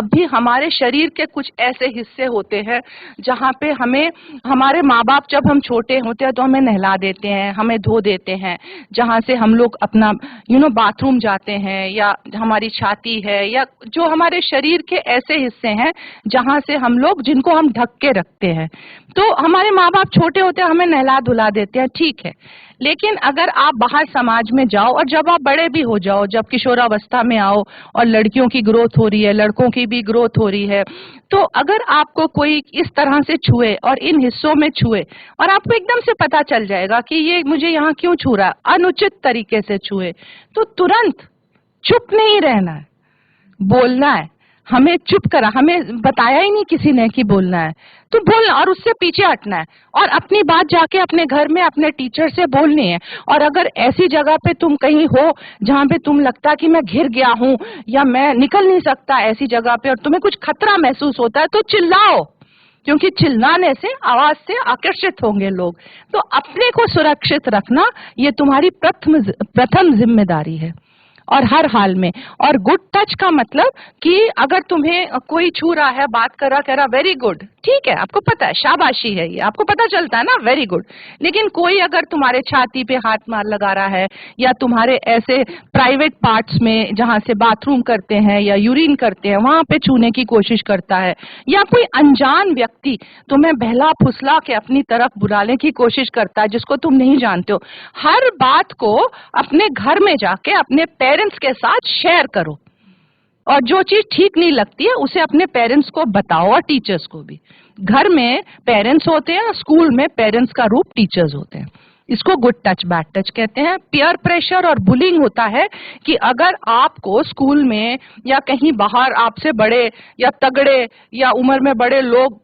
भी हमारे शरीर के कुछ ऐसे हिस्से होते हैं जहाँ पे हमें हमारे माँ बाप, जब हम छोटे होते हैं तो हमें नहला देते हैं, हमें धो देते हैं, जहाँ से हम लोग अपना बाथरूम जाते हैं, या हमारी छाती है, या जो हमारे शरीर के ऐसे हिस्से हैं जहाँ से हम लोग, जिनको हम ढक के रखते हैं। तो हमारे माँ बाप छोटे होते हैं, हमें नहला धुला देते हैं, ठीक है। लेकिन अगर आप बाहर समाज में जाओ और जब आप बड़े भी हो जाओ, जब किशोरावस्था में आओ और लड़कियों की ग्रोथ हो रही है, लड़कों की भी ग्रोथ हो रही है, तो अगर आपको कोई इस तरह से छुए और इन हिस्सों में छुए, और आपको एकदम से पता चल जाएगा कि ये मुझे यहाँ क्यों छू रहा है, अनुचित तरीके से छुए, तो तुरंत चुप नहीं रहना है, बोलना है। हमें चुप करा, हमें बताया ही नहीं किसी ने कि बोलना है, तो बोलना और उससे पीछे हटना है, और अपनी बात जाके अपने घर में अपने टीचर से बोलनी है। और अगर ऐसी जगह पे तुम कहीं हो जहाँ पे तुम लगता कि मैं घिर गया हूँ या मैं निकल नहीं सकता ऐसी जगह पे, और तुम्हें कुछ खतरा महसूस होता है, तो चिल्लाओ, क्योंकि चिल्लाने से, आवाज से आकर्षित होंगे लोग। तो अपने को सुरक्षित रखना ये तुम्हारी प्रथम जिम्मेदारी है, और हर हाल में। और गुड टच का मतलब कि अगर तुम्हें कोई छू रहा है, बात कर रहा, कह रहा वेरी गुड, ठीक है, आपको पता है, शाबाशी है, ये आपको पता चलता है ना, वेरी गुड। लेकिन कोई अगर तुम्हारे छाती पे हाथ मार लगा रहा है, या तुम्हारे ऐसे प्राइवेट पार्ट्स में जहां से बाथरूम करते हैं या यूरिन करते हैं वहां पे छूने की कोशिश करता है, या कोई अनजान व्यक्ति तुम्हें बहला फुसला के अपनी तरफ बुलाने की कोशिश करता है जिसको तुम नहीं जानते हो, हर बात को अपने घर में जाके अपने पेरेंट्स के साथ शेयर करो, और जो चीज ठीक नहीं लगती है उसे अपने पेरेंट्स को बताओ, और टीचर्स को भी। घर में पेरेंट्स होते हैं, स्कूल में पेरेंट्स का रूप टीचर्स होते हैं। इसको गुड टच बैड टच कहते हैं। पीयर प्रेशर और बुलिंग होता है कि अगर आपको स्कूल में या कहीं बाहर आपसे बड़े या तगड़े या उम्र में बड़े लोग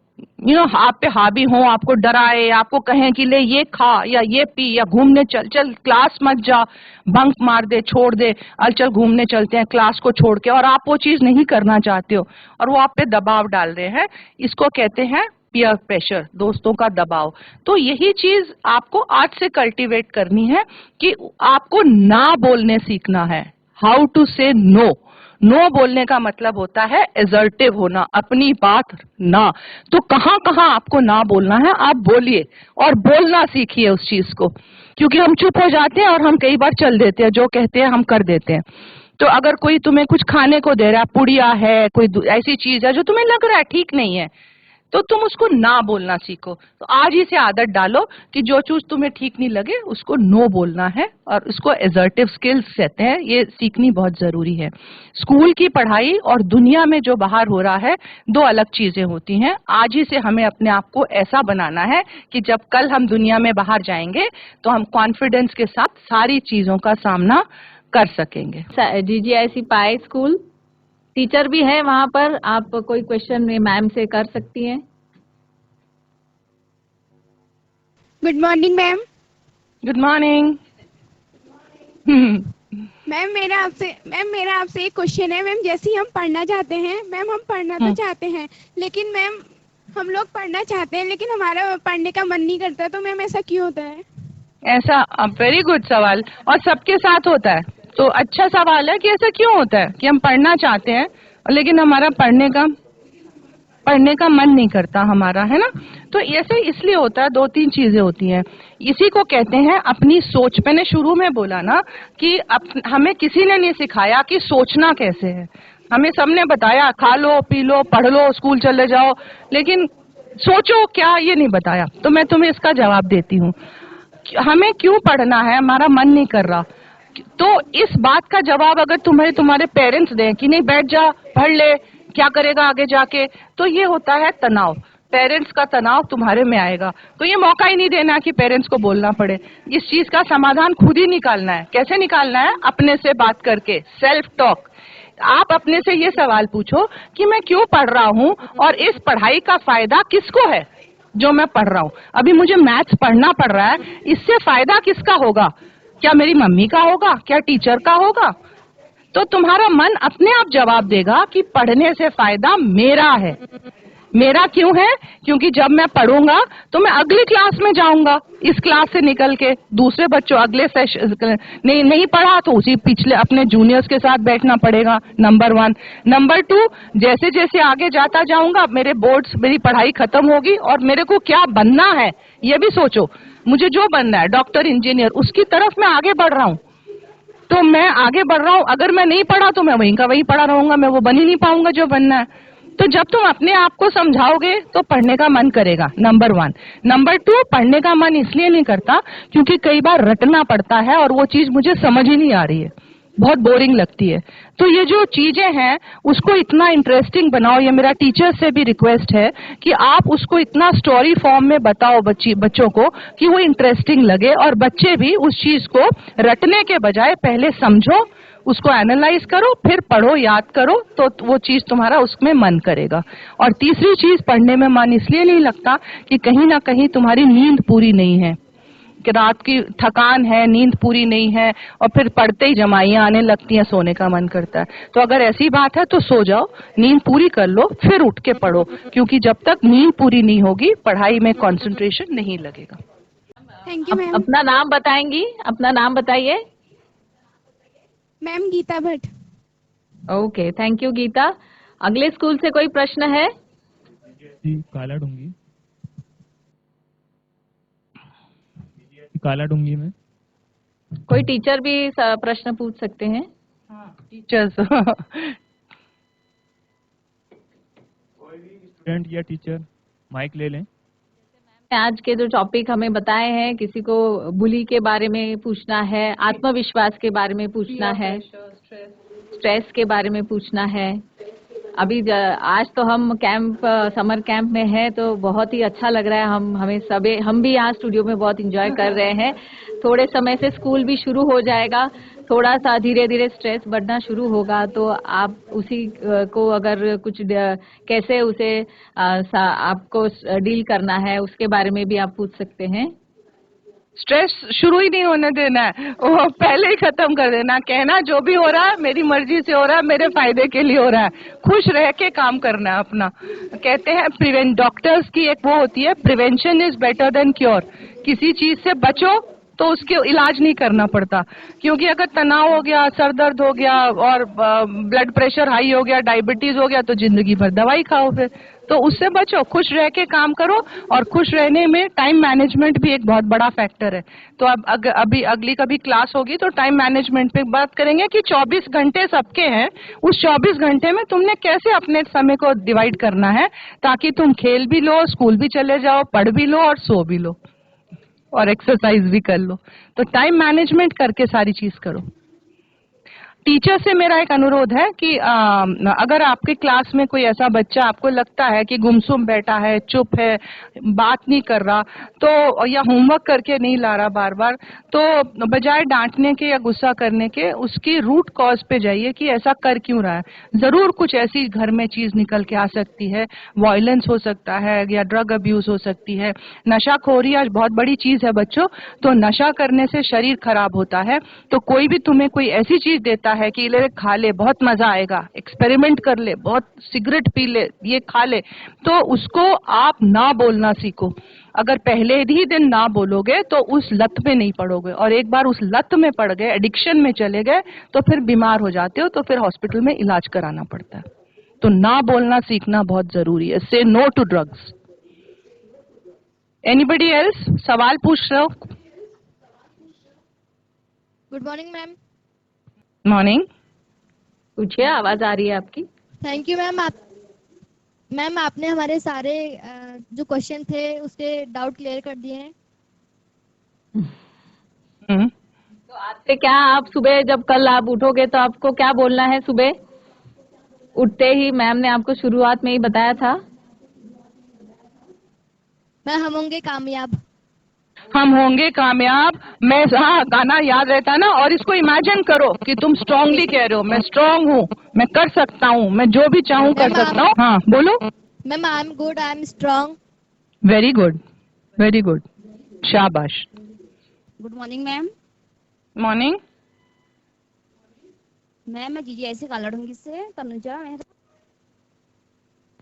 आप पे हावी हो, आपको डराए, आपको कहें कि ले ये खा या ये पी या घूमने चल, चल क्लास मत जा, बंक मार दे, छोड़ दे, चल घूमने चलते हैं क्लास को छोड़ के, और आप वो चीज नहीं करना चाहते हो और वो आप पे दबाव डाल रहे हैं, इसको कहते हैं पीयर प्रेशर, दोस्तों का दबाव। तो यही चीज आपको आज से कल्टीवेट करनी है कि आपको ना बोलने सीखना है, हाउ टू से नो। नो बोलने का मतलब होता है एसर्टिव होना, अपनी बात ना। तो कहाँ कहाँ आपको ना बोलना है आप बोलिए, और बोलना सीखिए उस चीज को, क्योंकि हम चुप हो जाते हैं और हम कई बार चल देते हैं, जो कहते हैं हम कर देते हैं। तो अगर कोई तुम्हें कुछ खाने को दे रहा है, पुड़िया है, कोई ऐसी चीज है जो तुम्हें लग रहा है ठीक नहीं है, तो तुम उसको ना बोलना सीखो। तो आज ही से आदत डालो कि जो चीज तुम्हें ठीक नहीं लगे उसको नो बोलना है, और उसको एसर्टिव स्किल्स कहते हैं, ये सीखनी बहुत जरूरी है। स्कूल की पढ़ाई और दुनिया में जो बाहर हो रहा है, 2 अलग चीजें होती हैं। आज ही से हमें अपने आप को ऐसा बनाना है कि जब कल हम दुनिया में बाहर जाएंगे तो हम कॉन्फिडेंस के साथ सारी चीजों का सामना कर सकेंगे। DGIC पाई स्कूल टीचर भी है वहाँ पर, आप कोई क्वेश्चन मैम से कर सकती हैं। Good morning ma'am. Good morning. Ma'am मेरा आपसे एक क्वेश्चन है मैम। जैसे ही हम पढ़ना चाहते हैं मैम, हम पढ़ना तो चाहते हैं लेकिन मैम हम लोग पढ़ना चाहते हैं लेकिन हमारा पढ़ने का मन नहीं करता, तो मैम ऐसा क्यों होता है? ऐसा वेरी गुड सवाल, और सबके साथ होता है। तो अच्छा सवाल है कि ऐसा क्यों होता है कि हम पढ़ना चाहते हैं लेकिन हमारा पढ़ने का मन नहीं करता हमारा, है ना। तो ऐसे इसलिए होता है, 2-3 चीजें होती हैं। इसी को कहते हैं अपनी सोच। मैंने शुरू में बोला ना कि हमें किसी ने नहीं सिखाया कि सोचना कैसे है। हमें सबने बताया खा लो, पी लो, पढ़ लो, स्कूल चले जाओ, लेकिन सोचो क्या, ये नहीं बताया। तो मैं तुम्हें इसका जवाब देती हूँ। हमें क्यों पढ़ना है, हमारा मन नहीं कर रहा। तो इस बात का जवाब अगर तुम्हारे पेरेंट्स दें कि नहीं बैठ जा पढ़ ले, क्या करेगा आगे जाके, तो ये होता है तनाव। पेरेंट्स का तनाव तुम्हारे में आएगा। तो ये मौका ही नहीं देना कि पेरेंट्स को बोलना पड़े। इस चीज का समाधान खुद ही निकालना है। कैसे निकालना है? अपने से बात करके, सेल्फ टॉक। आप अपने से ये सवाल पूछो कि मैं क्यों पढ़ रहा हूँ और इस पढ़ाई का फायदा किसको है जो मैं पढ़ रहा हूँ। अभी मुझे मैथ्स पढ़ना पड़ रहा है, इससे फायदा किसका होगा? क्या मेरी मम्मी का होगा? क्या टीचर का होगा? तो तुम्हारा मन अपने आप जवाब देगा कि पढ़ने से फायदा मेरा है। मेरा क्यों है? क्योंकि जब मैं पढ़ूंगा तो मैं अगली क्लास में जाऊंगा, इस क्लास से निकल के दूसरे बच्चों अगले सेशन नहीं पढ़ा तो उसी पिछले अपने जूनियर्स के साथ बैठना पड़ेगा। नंबर 1। नंबर 2, जैसे जैसे आगे जाता जाऊंगा मेरे बोर्ड्स, मेरी पढ़ाई खत्म होगी और मेरे को क्या बनना है ये भी सोचो। मुझे जो बनना है डॉक्टर, इंजीनियर, उसकी तरफ मैं आगे बढ़ रहा हूँ। तो मैं आगे बढ़ रहा हूँ। अगर मैं नहीं पढ़ा तो मैं वहीं का वहीं पढ़ा रहूंगा, मैं वो बन ही नहीं पाऊंगा जो बनना है। तो जब तुम अपने आप को समझाओगे तो पढ़ने का मन करेगा। नंबर 1। नंबर 2, पढ़ने का मन इसलिए नहीं करता क्योंकि कई बार रटना पड़ता है और वो चीज मुझे समझ ही नहीं आ रही है, बहुत बोरिंग लगती है। तो ये जो चीजें हैं उसको इतना इंटरेस्टिंग बनाओ। ये मेरा टीचर से भी रिक्वेस्ट है कि आप उसको इतना स्टोरी फॉर्म में बताओ बच्चों को कि वो इंटरेस्टिंग लगे, और बच्चे भी उस चीज को रटने के बजाय पहले समझो, उसको एनालाइज करो, फिर पढ़ो, याद करो, तो वो चीज तुम्हारा उसमें मन करेगा। और तीसरी चीज, पढ़ने में मन इसलिए नहीं लगता कि कहीं ना कहीं तुम्हारी नींद पूरी नहीं है, कि रात की थकान है, नींद पूरी नहीं है, और फिर पढ़ते ही जमाइयां आने लगती हैं, सोने का मन करता है। तो अगर ऐसी बात है तो सो जाओ, नींद पूरी कर लो, फिर उठ के पढ़ो, क्योंकि जब तक नींद पूरी नहीं होगी पढ़ाई में कंसंट्रेशन नहीं लगेगा। Thank you ma'am. अपना नाम बताएंगी? अपना नाम बताइए। Ma'am Geeta Bhatt. Okay, thank you Geeta. अगले स्कूल से कोई प्रश्न है? जी, काला डूंगी। काला डूंगी में कोई टीचर भी प्रश्न पूछ सकते हैं? टीचर्स स्टूडेंट या टीचर माइक ले लें। आज के जो टॉपिक हमें बताए हैं, किसी को बुली के बारे में पूछना है, आत्मविश्वास के बारे में पूछना है, स्ट्रेस के बारे में पूछना है। अभी आज तो हम समर कैंप में है, तो बहुत ही अच्छा लग रहा है। हम भी यहाँ स्टूडियो में बहुत एंजॉय कर रहे हैं। थोड़े समय से स्कूल भी शुरू हो जाएगा, थोड़ा सा धीरे धीरे स्ट्रेस बढ़ना शुरू होगा। तो आप उसी को अगर कुछ कैसे उसे आपको डील करना है उसके बारे में भी आप पूछ सकते हैं। स्ट्रेस शुरू ही नहीं होने देना है, वो पहले ही खत्म कर देना। कहना जो भी हो रहा है मेरी मर्जी से हो रहा है, मेरे फायदे के लिए हो रहा है, खुश रह के काम करना है अपना। कहते हैं डॉक्टर्स की एक वो होती है, prevention is better than cure. किसी चीज से बचो तो उसके इलाज नहीं करना पड़ता, क्योंकि अगर तनाव हो गया, सर दर्द हो गया और ब्लड प्रेशर हाई हो गया, डायबिटीज हो गया, तो जिंदगी भर दवाई खाओ फिर। तो उससे बचो, खुश रह के काम करो। और खुश रहने में टाइम मैनेजमेंट भी एक बहुत बड़ा फैक्टर है। तो अब अभी अगली कभी क्लास होगी तो टाइम मैनेजमेंट पे बात करेंगे कि 24 घंटे सबके हैं, उस 24 घंटे में तुमने कैसे अपने समय को डिवाइड करना है, ताकि तुम खेल भी लो, स्कूल भी चले जाओ, पढ़ भी लो और सो भी लो और एक्सरसाइज भी कर लो। तो टाइम मैनेजमेंट करके सारी चीज करो। टीचर से मेरा एक अनुरोध है कि अगर आपके क्लास में कोई ऐसा बच्चा आपको लगता है कि गुमसुम बैठा है, चुप है, बात नहीं कर रहा, तो या होमवर्क करके नहीं ला रहा बार बार, तो बजाय डांटने के या गुस्सा करने के उसकी रूट कॉज पे जाइए कि ऐसा कर क्यों रहा है। जरूर कुछ ऐसी घर में चीज निकल के आ सकती है, वायलेंस हो सकता है या ड्रग अब्यूज हो सकती है। नशाखोरी आज बहुत बड़ी चीज है बच्चों, तो नशा करने से शरीर खराब होता है। तो कोई भी तुम्हें कोई ऐसी चीज देता है कि ले खा ले, बहुत मजा आएगा, एक्सपेरिमेंट कर ले, बहुत सिगरेट पी ले, ये खा ले, तो उसको आप ना बोलना सीखो। अगर पहले ही दिन ना बोलोगे तो उस लत में नहीं पड़ोगे, और एक बार उस लत में पड़ गए, एडिक्शन में चले गए, तो फिर बीमार हो जाते हो, तो फिर हॉस्पिटल में इलाज कराना पड़ता है। तो ना बोलना सीखना बहुत जरूरी है। Say no to drugs. Anybody else सवाल पूछ रहे हो? Good morning ma'am. मॉर्निंग। पूछिए, आवाज आ रही है आपकी। Thank you ma'am. मैम आपने हमारे सारे जो क्वेश्चन थे उसके डाउट क्लियर कर दिए हैं। तो आज से क्या आप सुबह जब कल आप उठोगे तो आपको क्या बोलना है? सुबह उठते ही मैम ने आपको शुरुआत में ही बताया था, हम होंगे कामयाब। हम होंगे कामयाब। मैं, हाँ, गाना याद रहता है ना। और इसको इमेजिन करो कि तुम स्ट्रांगली कह रहे हो, मैं स्ट्रांग हूँ, मैं कर सकता हूँ, मैं जो भी चाहूँ कर सकता हूँ। हाँ बोलो। Ma'am I am good, I am strong. Very good, very good, शाबाश। Good morning ma'am. Morning. Ma'am मैं जीजीआईसी कालाडूंगी से तनुजा।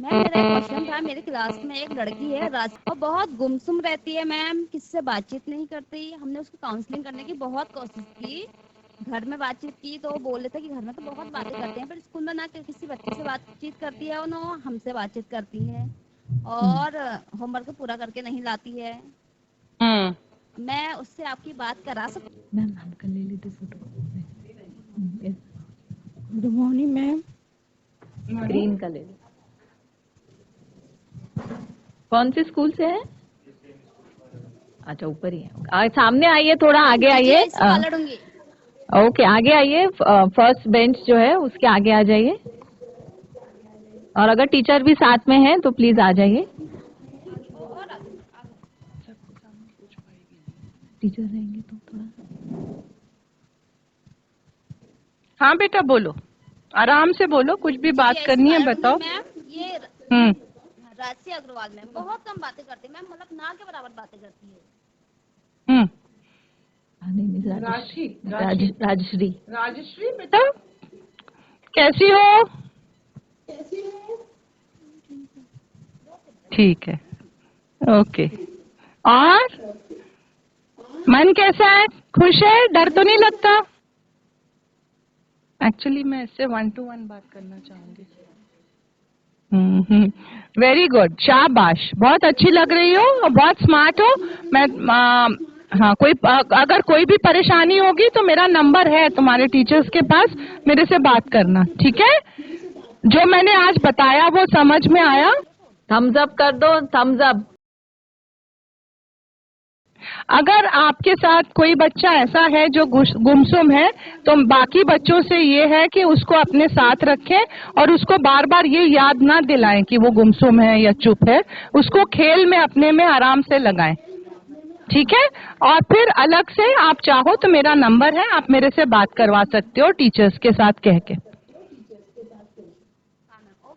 मैम मेरा एक क्वेश्चन था। मेरी क्लास में एक लड़की है और बहुत गुमसुम रहती है मैम, किसी से बातचीत नहीं करती। हमने उसकी काउंसलिंग करने की बहुत कोशिश की, घर में बातचीत की तो वो बोल रहे थे कि घर में तो बहुत बातें करते हैं, पर स्कूल में ना किसी बच्चे से बातचीत करती है और ना हमसे बातचीत करती है, और होमवर्क पूरा करके नहीं लाती है। मैं उससे आपकी बात करा सकती? मैम हम कल ले लेते photo. Good morning ma'am. Green का ले लो। कौन से स्कूल से है? अच्छा ऊपर ही है। सामने आइए, थोड़ा आगे आइए। ओके, आगे आइए। फर्स्ट बेंच जो है उसके आगे आ जाइए, और अगर टीचर भी साथ में है तो प्लीज आ जाइए। टीचर रहेंगे तो थोड़ा। हाँ बेटा बोलो, आराम से बोलो, कुछ भी बात करनी है बताओ। ये राजश्री अग्रवाल मैम बहुत कम बातें करती है मैम, मतलब ना के बराबर बातें करती है। राजश्री। राजश्री बेटा कैसी हो? ठीक है, ओके। और मन कैसा है? खुश है? डर तो नहीं लगता? एक्चुअली मैं इससे 1-to-1 बात करना चाहूंगी। वेरी गुड, शाबाश, बहुत अच्छी लग रही हो और बहुत स्मार्ट हो। मैं हाँ, अगर कोई भी परेशानी होगी तो मेरा नंबर है तुम्हारे टीचर्स के पास, मेरे से बात करना, ठीक है? जो मैंने आज बताया वो समझ में आया? थम्स अप कर दो, थम्स अप। अगर आपके साथ कोई बच्चा ऐसा है जो गुमसुम है, तो बाकी बच्चों से ये है कि उसको अपने साथ रखें और उसको बार बार ये याद ना दिलाएं कि वो गुमसुम है या चुप है। उसको खेल में अपने में आराम से लगाएं, ठीक है? और फिर अलग से आप चाहो तो मेरा नंबर है, आप मेरे से बात करवा सकते हो टीचर्स के साथ कह के,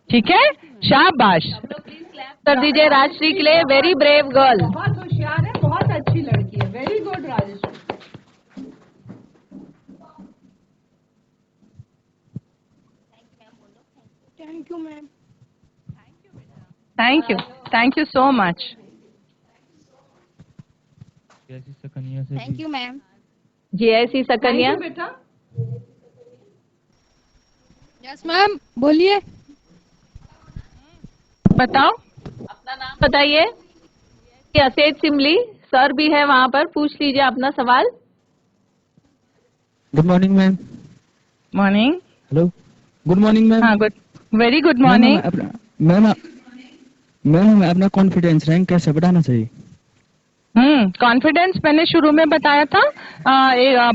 ठीक है? शाबाश। कर दीजिए राजश्री के लिए। Very brave girl. बहुत होशियार है, बहुत अच्छी लड़की है। Very good Rajshree. Thank you ma'am. Thank you so much. जैसी सकनिया से thank you ma'am. GIC Sakaniya. बेटा यस मैम, बोलिए। बताओ अपना नाम बताइए। असेज सिमली सर भी है वहाँ पर, पूछ लीजिए अपना सवाल। Good morning ma'am. Morning. Hello, good morning ma'am. हाँ, good, very good morning. Ma'am हमें अपना कॉन्फिडेंस रैंक कैसे बढ़ाना चाहिए? कॉन्फिडेंस मैंने शुरू में बताया था।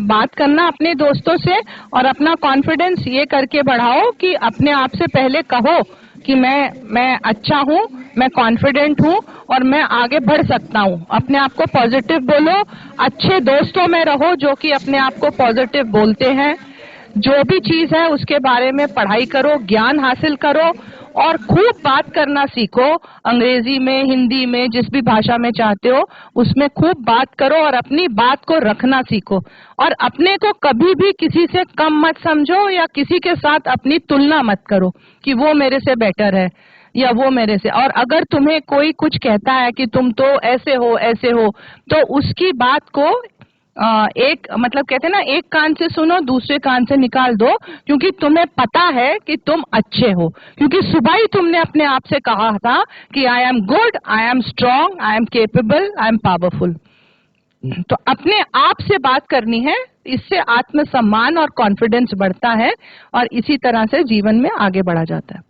बात करना अपने दोस्तों से और अपना कॉन्फिडेंस ये करके बढ़ाओ कि अपने आप से पहले कहो कि मैं अच्छा हूँ, मैं कॉन्फिडेंट हूँ और मैं आगे बढ़ सकता हूँ। अपने आप को पॉजिटिव बोलो, अच्छे दोस्तों में रहो जो कि अपने आप को पॉजिटिव बोलते हैं। जो भी चीज है उसके बारे में पढ़ाई करो, ज्ञान हासिल करो और खूब बात करना सीखो। अंग्रेजी में, हिंदी में, जिस भी भाषा में चाहते हो उसमें खूब बात करो और अपनी बात को रखना सीखो। और अपने को कभी भी किसी से कम मत समझो या किसी के साथ अपनी तुलना मत करो कि वो मेरे से बेटर है या वो मेरे से। और अगर तुम्हें कोई कुछ कहता है कि तुम तो ऐसे हो, तो उसकी बात को एक मतलब कहते हैं ना, एक कान से सुनो दूसरे कान से निकाल दो, क्योंकि तुम्हें पता है कि तुम अच्छे हो। क्योंकि सुबह ही तुमने अपने आप से कहा था कि आई am good, I am strong, I am capable, I am powerful. तो अपने आप से बात करनी है, इससे आत्मसम्मान और कॉन्फिडेंस बढ़ता है और इसी तरह से जीवन में आगे बढ़ा जाता है।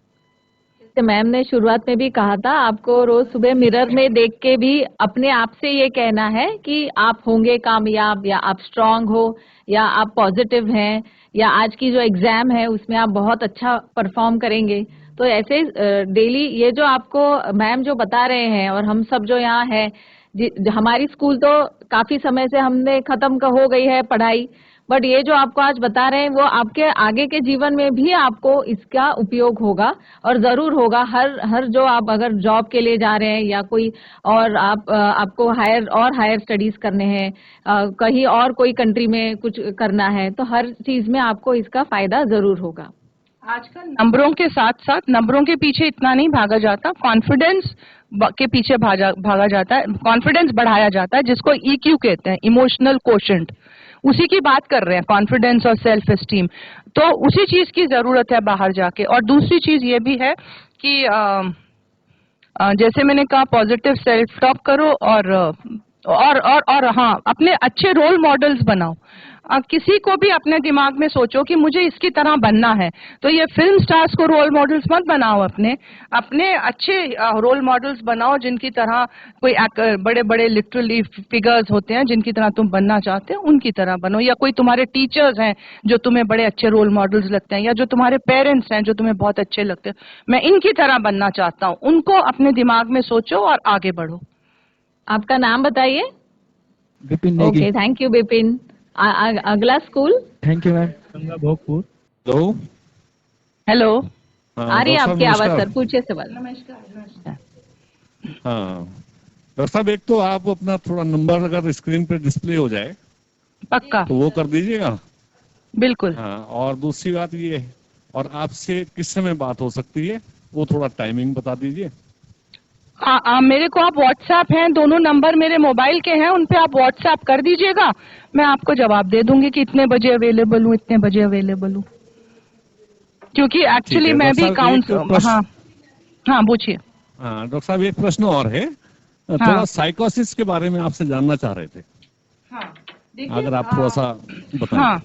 मैम ने शुरुआत में भी कहा था, आपको रोज सुबह मिरर में देख के भी अपने आप से ये कहना है कि आप होंगे कामयाब, या आप स्ट्रांग हो, या आप पॉजिटिव हैं, या आज की जो एग्जाम है उसमें आप बहुत अच्छा परफॉर्म करेंगे। तो ऐसे डेली ये जो आपको मैम जो बता रहे हैं और हम सब जो यहाँ है, हमारी स्कूल तो काफी समय से हमने खत्म हो गई है पढ़ाई, बट ये जो आपको आज बता रहे हैं वो आपके आगे के जीवन में भी आपको इसका उपयोग होगा और जरूर होगा। हर जो आप अगर जॉब के लिए जा रहे हैं या कोई और आपको हायर स्टडीज करने हैं, कहीं और कोई कंट्री में कुछ करना है, तो हर चीज में आपको इसका फायदा जरूर होगा। आजकल नंबरों के साथ साथ नंबरों के पीछे इतना नहीं भागा जाता, कॉन्फिडेंस के पीछे भागा जाता है, कॉन्फिडेंस बढ़ाया जाता है, जिसको EQ कहते हैं, इमोशनल कोशेंट। उसी की बात कर रहे हैं, कॉन्फिडेंस और सेल्फ एस्टीम। तो उसी चीज की जरूरत है बाहर जाके। और दूसरी चीज ये भी है कि जैसे मैंने कहा, पॉजिटिव सेल्फ टॉक करो और हाँ, अपने अच्छे रोल मॉडल्स बनाओ। किसी को भी अपने दिमाग में सोचो कि मुझे इसकी तरह बनना है, तो ये फिल्म स्टार्स को रोल मॉडल्स मत बनाओ, अपने अच्छे रोल मॉडल्स बनाओ जिनकी तरह कोई बड़े बड़े लिटरली फिगर्स होते हैं जिनकी तरह तुम बनना चाहते हो, उनकी तरह बनो। या कोई तुम्हारे टीचर्स हैं जो तुम्हें बड़े अच्छे रोल मॉडल्स लगते हैं, या जो तुम्हारे पेरेंट्स हैं जो तुम्हें बहुत अच्छे लगते हैं, मैं इनकी तरह बनना चाहता हूँ, उनको अपने दिमाग में सोचो और आगे बढ़ो। आपका नाम बताइए। Bipin. Okay, thank you Bipin. अगला school. Thank you ma'am. Ganga Bhogpur. Hello. आ रही है आपकी आवाज सर, पूछिए सवाल। नमस्कार। हाँ डॉक्टर साहब, एक तो आप अपना थोड़ा नंबर अगर स्क्रीन पे डिस्प्ले हो जाए पक्का तो वो कर दीजिएगा। बिल्कुल। हाँ, और दूसरी बात ये है, और आपसे किस समय बात हो सकती है वो थोड़ा टाइमिंग बता दीजिए। मेरे को आप व्हाट्सएप हैं, दोनों नंबर मेरे मोबाइल के हैं, उन पे आप व्हाट्सएप कर दीजिएगा, मैं आपको जवाब दे दूंगी कि इतने बजे अवेलेबल हूँ, इतने बजे अवेलेबल हूँ। क्योंकि एक्चुअली मैं भी हाँ पूछिए। हाँ डॉक्टर साहब, एक प्रश्न और है, थोड़ा साइकोसिस के बारे में आपसे जानना चाह रहे थे। हाँ, अगर आप थोड़ा सा बताएं।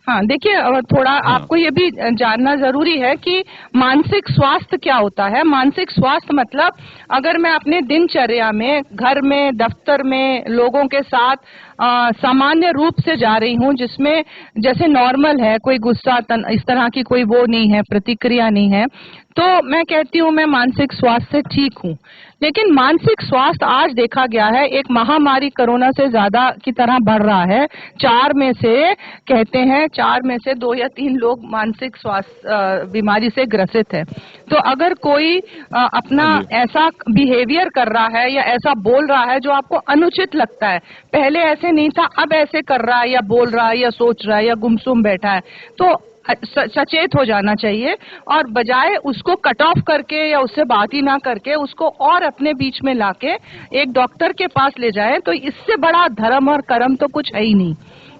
हाँ देखिए, थोड़ा आपको ये भी जानना जरूरी है कि मानसिक स्वास्थ्य क्या होता है। मानसिक स्वास्थ्य मतलब अगर मैं अपने दिनचर्या में, घर में, दफ्तर में लोगों के साथ सामान्य रूप से जा रही हूँ, जिसमें जैसे नॉर्मल है, कोई गुस्सा इस तरह की कोई वो नहीं है, प्रतिक्रिया नहीं है, तो मैं कहती हूँ मैं मानसिक स्वास्थ्य से ठीक हूँ। लेकिन मानसिक स्वास्थ्य आज देखा गया है एक महामारी कोरोना से ज्यादा की तरह बढ़ रहा है। 4 में से 2 या 3 लोग मानसिक स्वास्थ्य बीमारी से ग्रसित है। तो अगर कोई अपना ऐसा बिहेवियर कर रहा है या ऐसा बोल रहा है जो आपको अनुचित लगता है, पहले ऐसे नहीं था, अब ऐसे कर रहा है या बोल रहा है या सोच रहा है या गुमसुम बैठा है, तो सचेत हो जाना चाहिए और बजाय उसको कट ऑफ करके या उससे बात ही ना करके उसको और अपने बीच में लाके एक डॉक्टर के पास ले जाएं, तो इससे बड़ा धर्म और कर्म तो कुछ है ही नहीं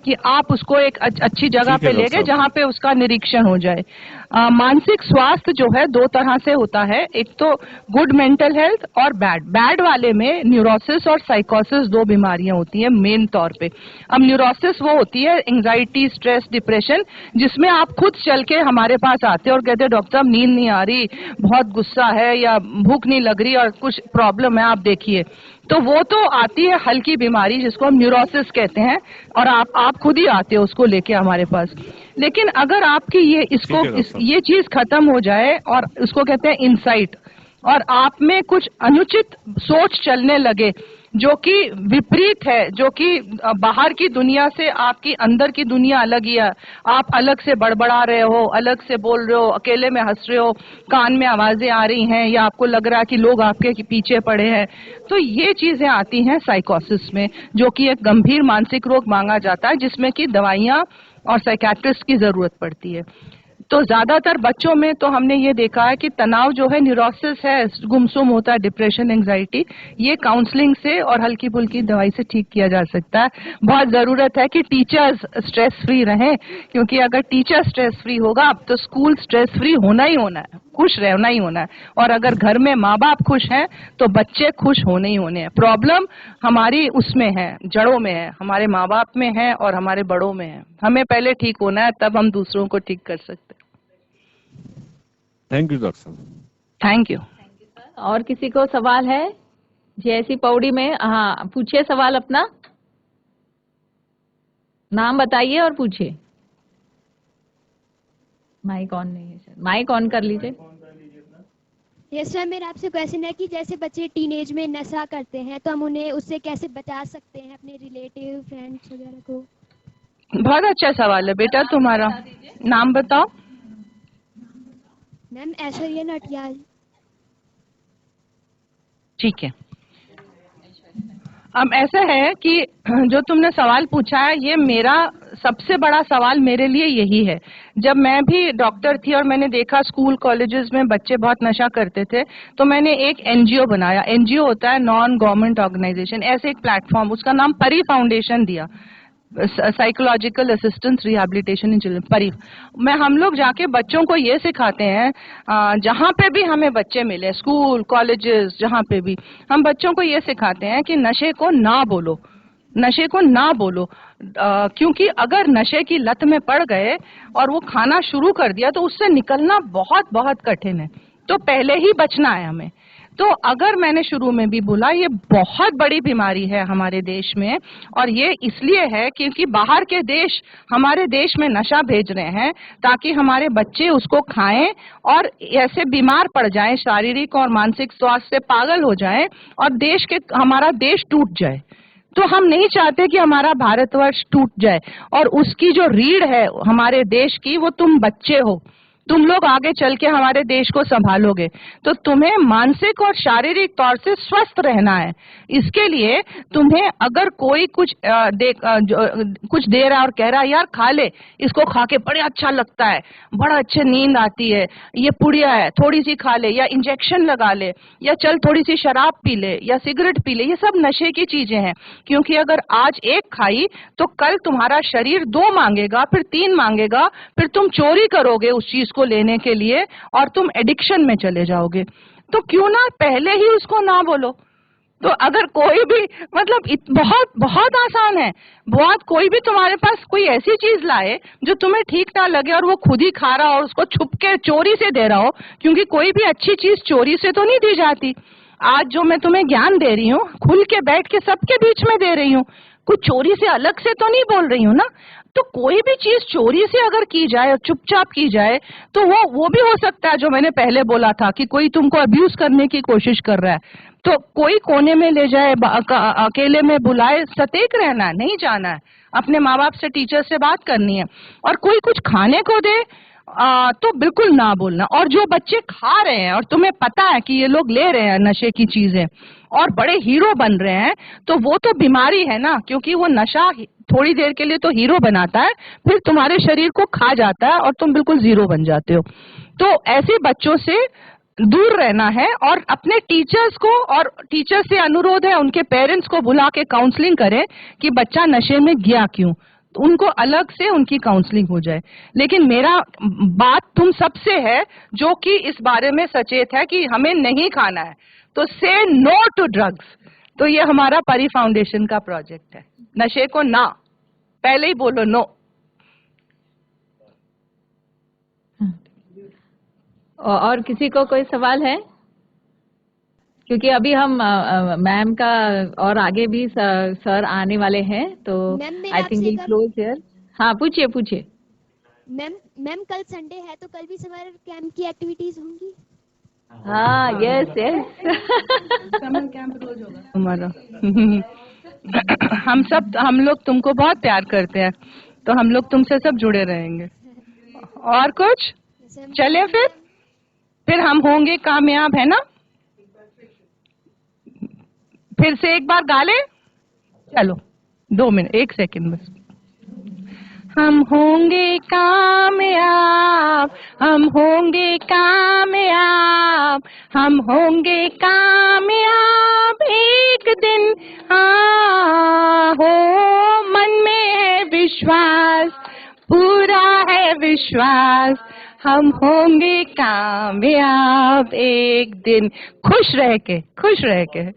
कि आप उसको एक अच्छी जगह पे ले गए जहाँ पे उसका निरीक्षण हो जाए। मानसिक स्वास्थ्य जो है दो तरह से होता है, एक तो गुड मेंटल हेल्थ और बैड वाले में न्यूरोसिस और साइकोसिस दो बीमारियां होती हैं मेन तौर पे। अब न्यूरोसिस वो होती है एंजाइटी, स्ट्रेस, डिप्रेशन, जिसमें आप खुद चल के हमारे पास आते हैं और कहते हैं डॉक्टर साहब नींद नहीं आ रही, बहुत गुस्सा है या भूख नहीं लग रही और कुछ प्रॉब्लम है, आप देखिए। तो वो तो आती है हल्की बीमारी जिसको हम न्यूरोसिस कहते हैं, और आप खुद ही आते हो उसको लेके हमारे पास। लेकिन अगर आपकी ये चीज खत्म हो जाए और उसको कहते हैं इंसाइट, और आप में कुछ अनुचित सोच चलने लगे जो कि विपरीत है, जो कि बाहर की दुनिया से आपकी अंदर की दुनिया अलग ही है, आप अलग से बड़बड़ा रहे हो, अलग से बोल रहे हो, अकेले में हंस रहे हो, कान में आवाजें आ रही हैं, या आपको लग रहा है कि लोग आपके पीछे पड़े हैं, तो ये चीजें आती हैं साइकोसिस में, जो कि एक गंभीर मानसिक रोग मांगा जाता है जिसमें कि दवाइयां और साइकियाट्रिस्ट की जरूरत पड़ती है। तो ज्यादातर बच्चों में तो हमने ये देखा है कि तनाव जो है, न्यूरोसिस है, गुमसुम होता है, डिप्रेशन, एंजाइटी, ये काउंसलिंग से और हल्की फुल्की दवाई से ठीक किया जा सकता है। बहुत जरूरत है कि टीचर्स स्ट्रेस फ्री रहें, क्योंकि अगर टीचर स्ट्रेस फ्री होगा तो स्कूल स्ट्रेस फ्री होना ही होना है, खुश रहना ही होना है। और अगर घर में माँ बाप खुश हैं तो बच्चे खुश होने ही होने हैं। प्रॉब्लम हमारी उसमें है, जड़ों में है, हमारे माँ बाप में है और हमारे बड़ों में है। हमें पहले ठीक होना है, तब हम दूसरों को ठीक कर सकते हैं। थैंक यू डॉक्टर साहब। Thank you. और किसी को सवाल है? जैसी पौड़ी में, हाँ पूछिए सवाल अपना, नाम बताइए और पूछिए। माइक ऑन नहीं है सर, माइक ऑन कर लीजिए। यस सर, मेरा आपसे क्वेश्चन है कि जैसे बच्चे टीनेज में नशा करते हैं तो हम उन्हें उससे कैसे बचा सकते हैं, अपने रिलेटिव, फ्रेंड्स वगैरह को? बहुत अच्छा सवाल है बेटा तुम्हारा, नाम बताओ। मैम ऐश्वर्या नटियाल। ठीक है। अब ऐसा है कि जो तुमने सवाल पूछा है, ये मेरा सबसे बड़ा सवाल मेरे लिए यही है। जब मैं भी डॉक्टर थी और मैंने देखा स्कूल कॉलेजेस में बच्चे बहुत नशा करते थे, तो मैंने एक एनजीओ बनाया। एनजीओ होता है नॉन गवर्नमेंट ऑर्गेनाइजेशन, ऐसे एक प्लेटफॉर्म, उसका नाम परी फाउंडेशन दिया, psychological assistance rehabilitation in children, परी। हम लोग जाके बच्चों को ये सिखाते हैं, जहाँ पे भी हमें बच्चे मिले, स्कूल, कॉलेजेस, जहाँ पे भी, हम बच्चों को ये सिखाते हैं कि नशे को ना बोलो, नशे को ना बोलो, क्योंकि अगर नशे की लत में पड़ गए और वो खाना शुरू कर दिया तो उससे निकलना बहुत बहुत कठिन है। तो पहले ही बचना है हमें। तो अगर मैंने शुरू में भी बोला, ये बहुत बड़ी बीमारी है हमारे देश में, और ये इसलिए है क्योंकि बाहर के देश हमारे देश में नशा भेज रहे हैं ताकि हमारे बच्चे उसको खाएं और ऐसे बीमार पड़ जाएं, शारीरिक और मानसिक स्वास्थ्य से पागल हो जाएं और हमारा देश टूट जाए। तो हम नहीं चाहते कि हमारा भारतवर्ष टूट जाए, और उसकी जो रीढ़ है हमारे देश की, वो तुम बच्चे हो। तुम लोग आगे चल के हमारे देश को संभालोगे, तो तुम्हें मानसिक और शारीरिक तौर से स्वस्थ रहना है। इसके लिए तुम्हें अगर कोई कुछ दे रहा और कह रहा है यार खा ले, इसको खा के बड़ा अच्छा लगता है, बड़ा अच्छे नींद आती है, ये पुड़िया है, थोड़ी सी खा ले, या इंजेक्शन लगा ले, या चल थोड़ी सी शराब पी ले, या सिगरेट पी ले, ये सब नशे की चीजें हैं। क्योंकि अगर आज एक खाई तो कल तुम्हारा शरीर 2 मांगेगा, फिर 3 मांगेगा, फिर तुम चोरी करोगे उस चीज को लेने के लिए और तुम एडिक्शन में चले जाओगे। तो क्यों ना पहले ही उसको ना बोलो। तो अगर कोई भी बहुत बहुत आसान है, कोई भी तुम्हारे पास कोई ऐसी चीज लाए जो तुम्हें ठीक ना लगे और वो खुद ही खा रहा हो और उसको छुप के चोरी से दे रहा हो, क्योंकि कोई भी अच्छी चीज चोरी से तो नहीं दी जाती। आज जो मैं तुम्हें ज्ञान दे रही हूँ, खुल के बैठ के सबके बीच में दे रही हूँ, कुछ चोरी से अलग से तो नहीं बोल रही हूँ ना। तो कोई भी चीज चोरी से अगर की जाए और चुपचाप की जाए तो वो भी हो सकता है, जो मैंने पहले बोला था कि कोई तुमको अब्यूज करने की कोशिश कर रहा है, तो कोई कोने में ले जाए, अकेले में बुलाए, सतर्क रहना है, नहीं जाना है, अपने माँ बाप से, टीचर से बात करनी है। और कोई कुछ खाने को दे तो बिल्कुल ना बोलना। और जो बच्चे खा रहे हैं और तुम्हें पता है कि ये लोग ले रहे हैं नशे की चीजें और बड़े हीरो बन रहे हैं, तो वो तो बीमारी है ना, क्योंकि वो नशा थोड़ी देर के लिए तो हीरो बनाता है, फिर तुम्हारे शरीर को खा जाता है और तुम बिल्कुल जीरो बन जाते हो। तो ऐसे बच्चों से दूर रहना है, और अपने टीचर्स को, और टीचर से अनुरोध है उनके पेरेंट्स को बुला के काउंसलिंग करें कि बच्चा नशे में गया क्यों, तो उनको अलग से उनकी काउंसलिंग हो जाए। लेकिन मेरा बात तुम सबसे है जो कि इस बारे में सचेत है कि हमें नहीं खाना है, तो से नो टू ड्रग्स। तो ये हमारा परी फाउंडेशन का प्रोजेक्ट है, नशे को ना, पहले ही बोलो नो। और किसी को कोई सवाल है? क्योंकि अभी हम मैम का और आगे भी सर आने वाले हैं, तो I think we close here. हाँ, पूछिए पूछिए। मैम कल संडे है तो कल भी समर कैंप की एक्टिविटीज होंगी? हाँ, यस यस। समर कैंप रोज होगा हमारा। हम लोग तुमको बहुत प्यार करते हैं, तो हम लोग तुमसे सब जुड़े रहेंगे। और कुछ? चले फिर हम होंगे कामयाब, है ना? फिर से एक बार गा ले, चलो 2 मिनट 1 सेकंड बस। हम होंगे कामयाब, हम होंगे कामयाब, हम होंगे कामयाब एक दिन। हो मन में है विश्वास, पूरा है विश्वास, हम होंगे कामयाब एक दिन। खुश रह के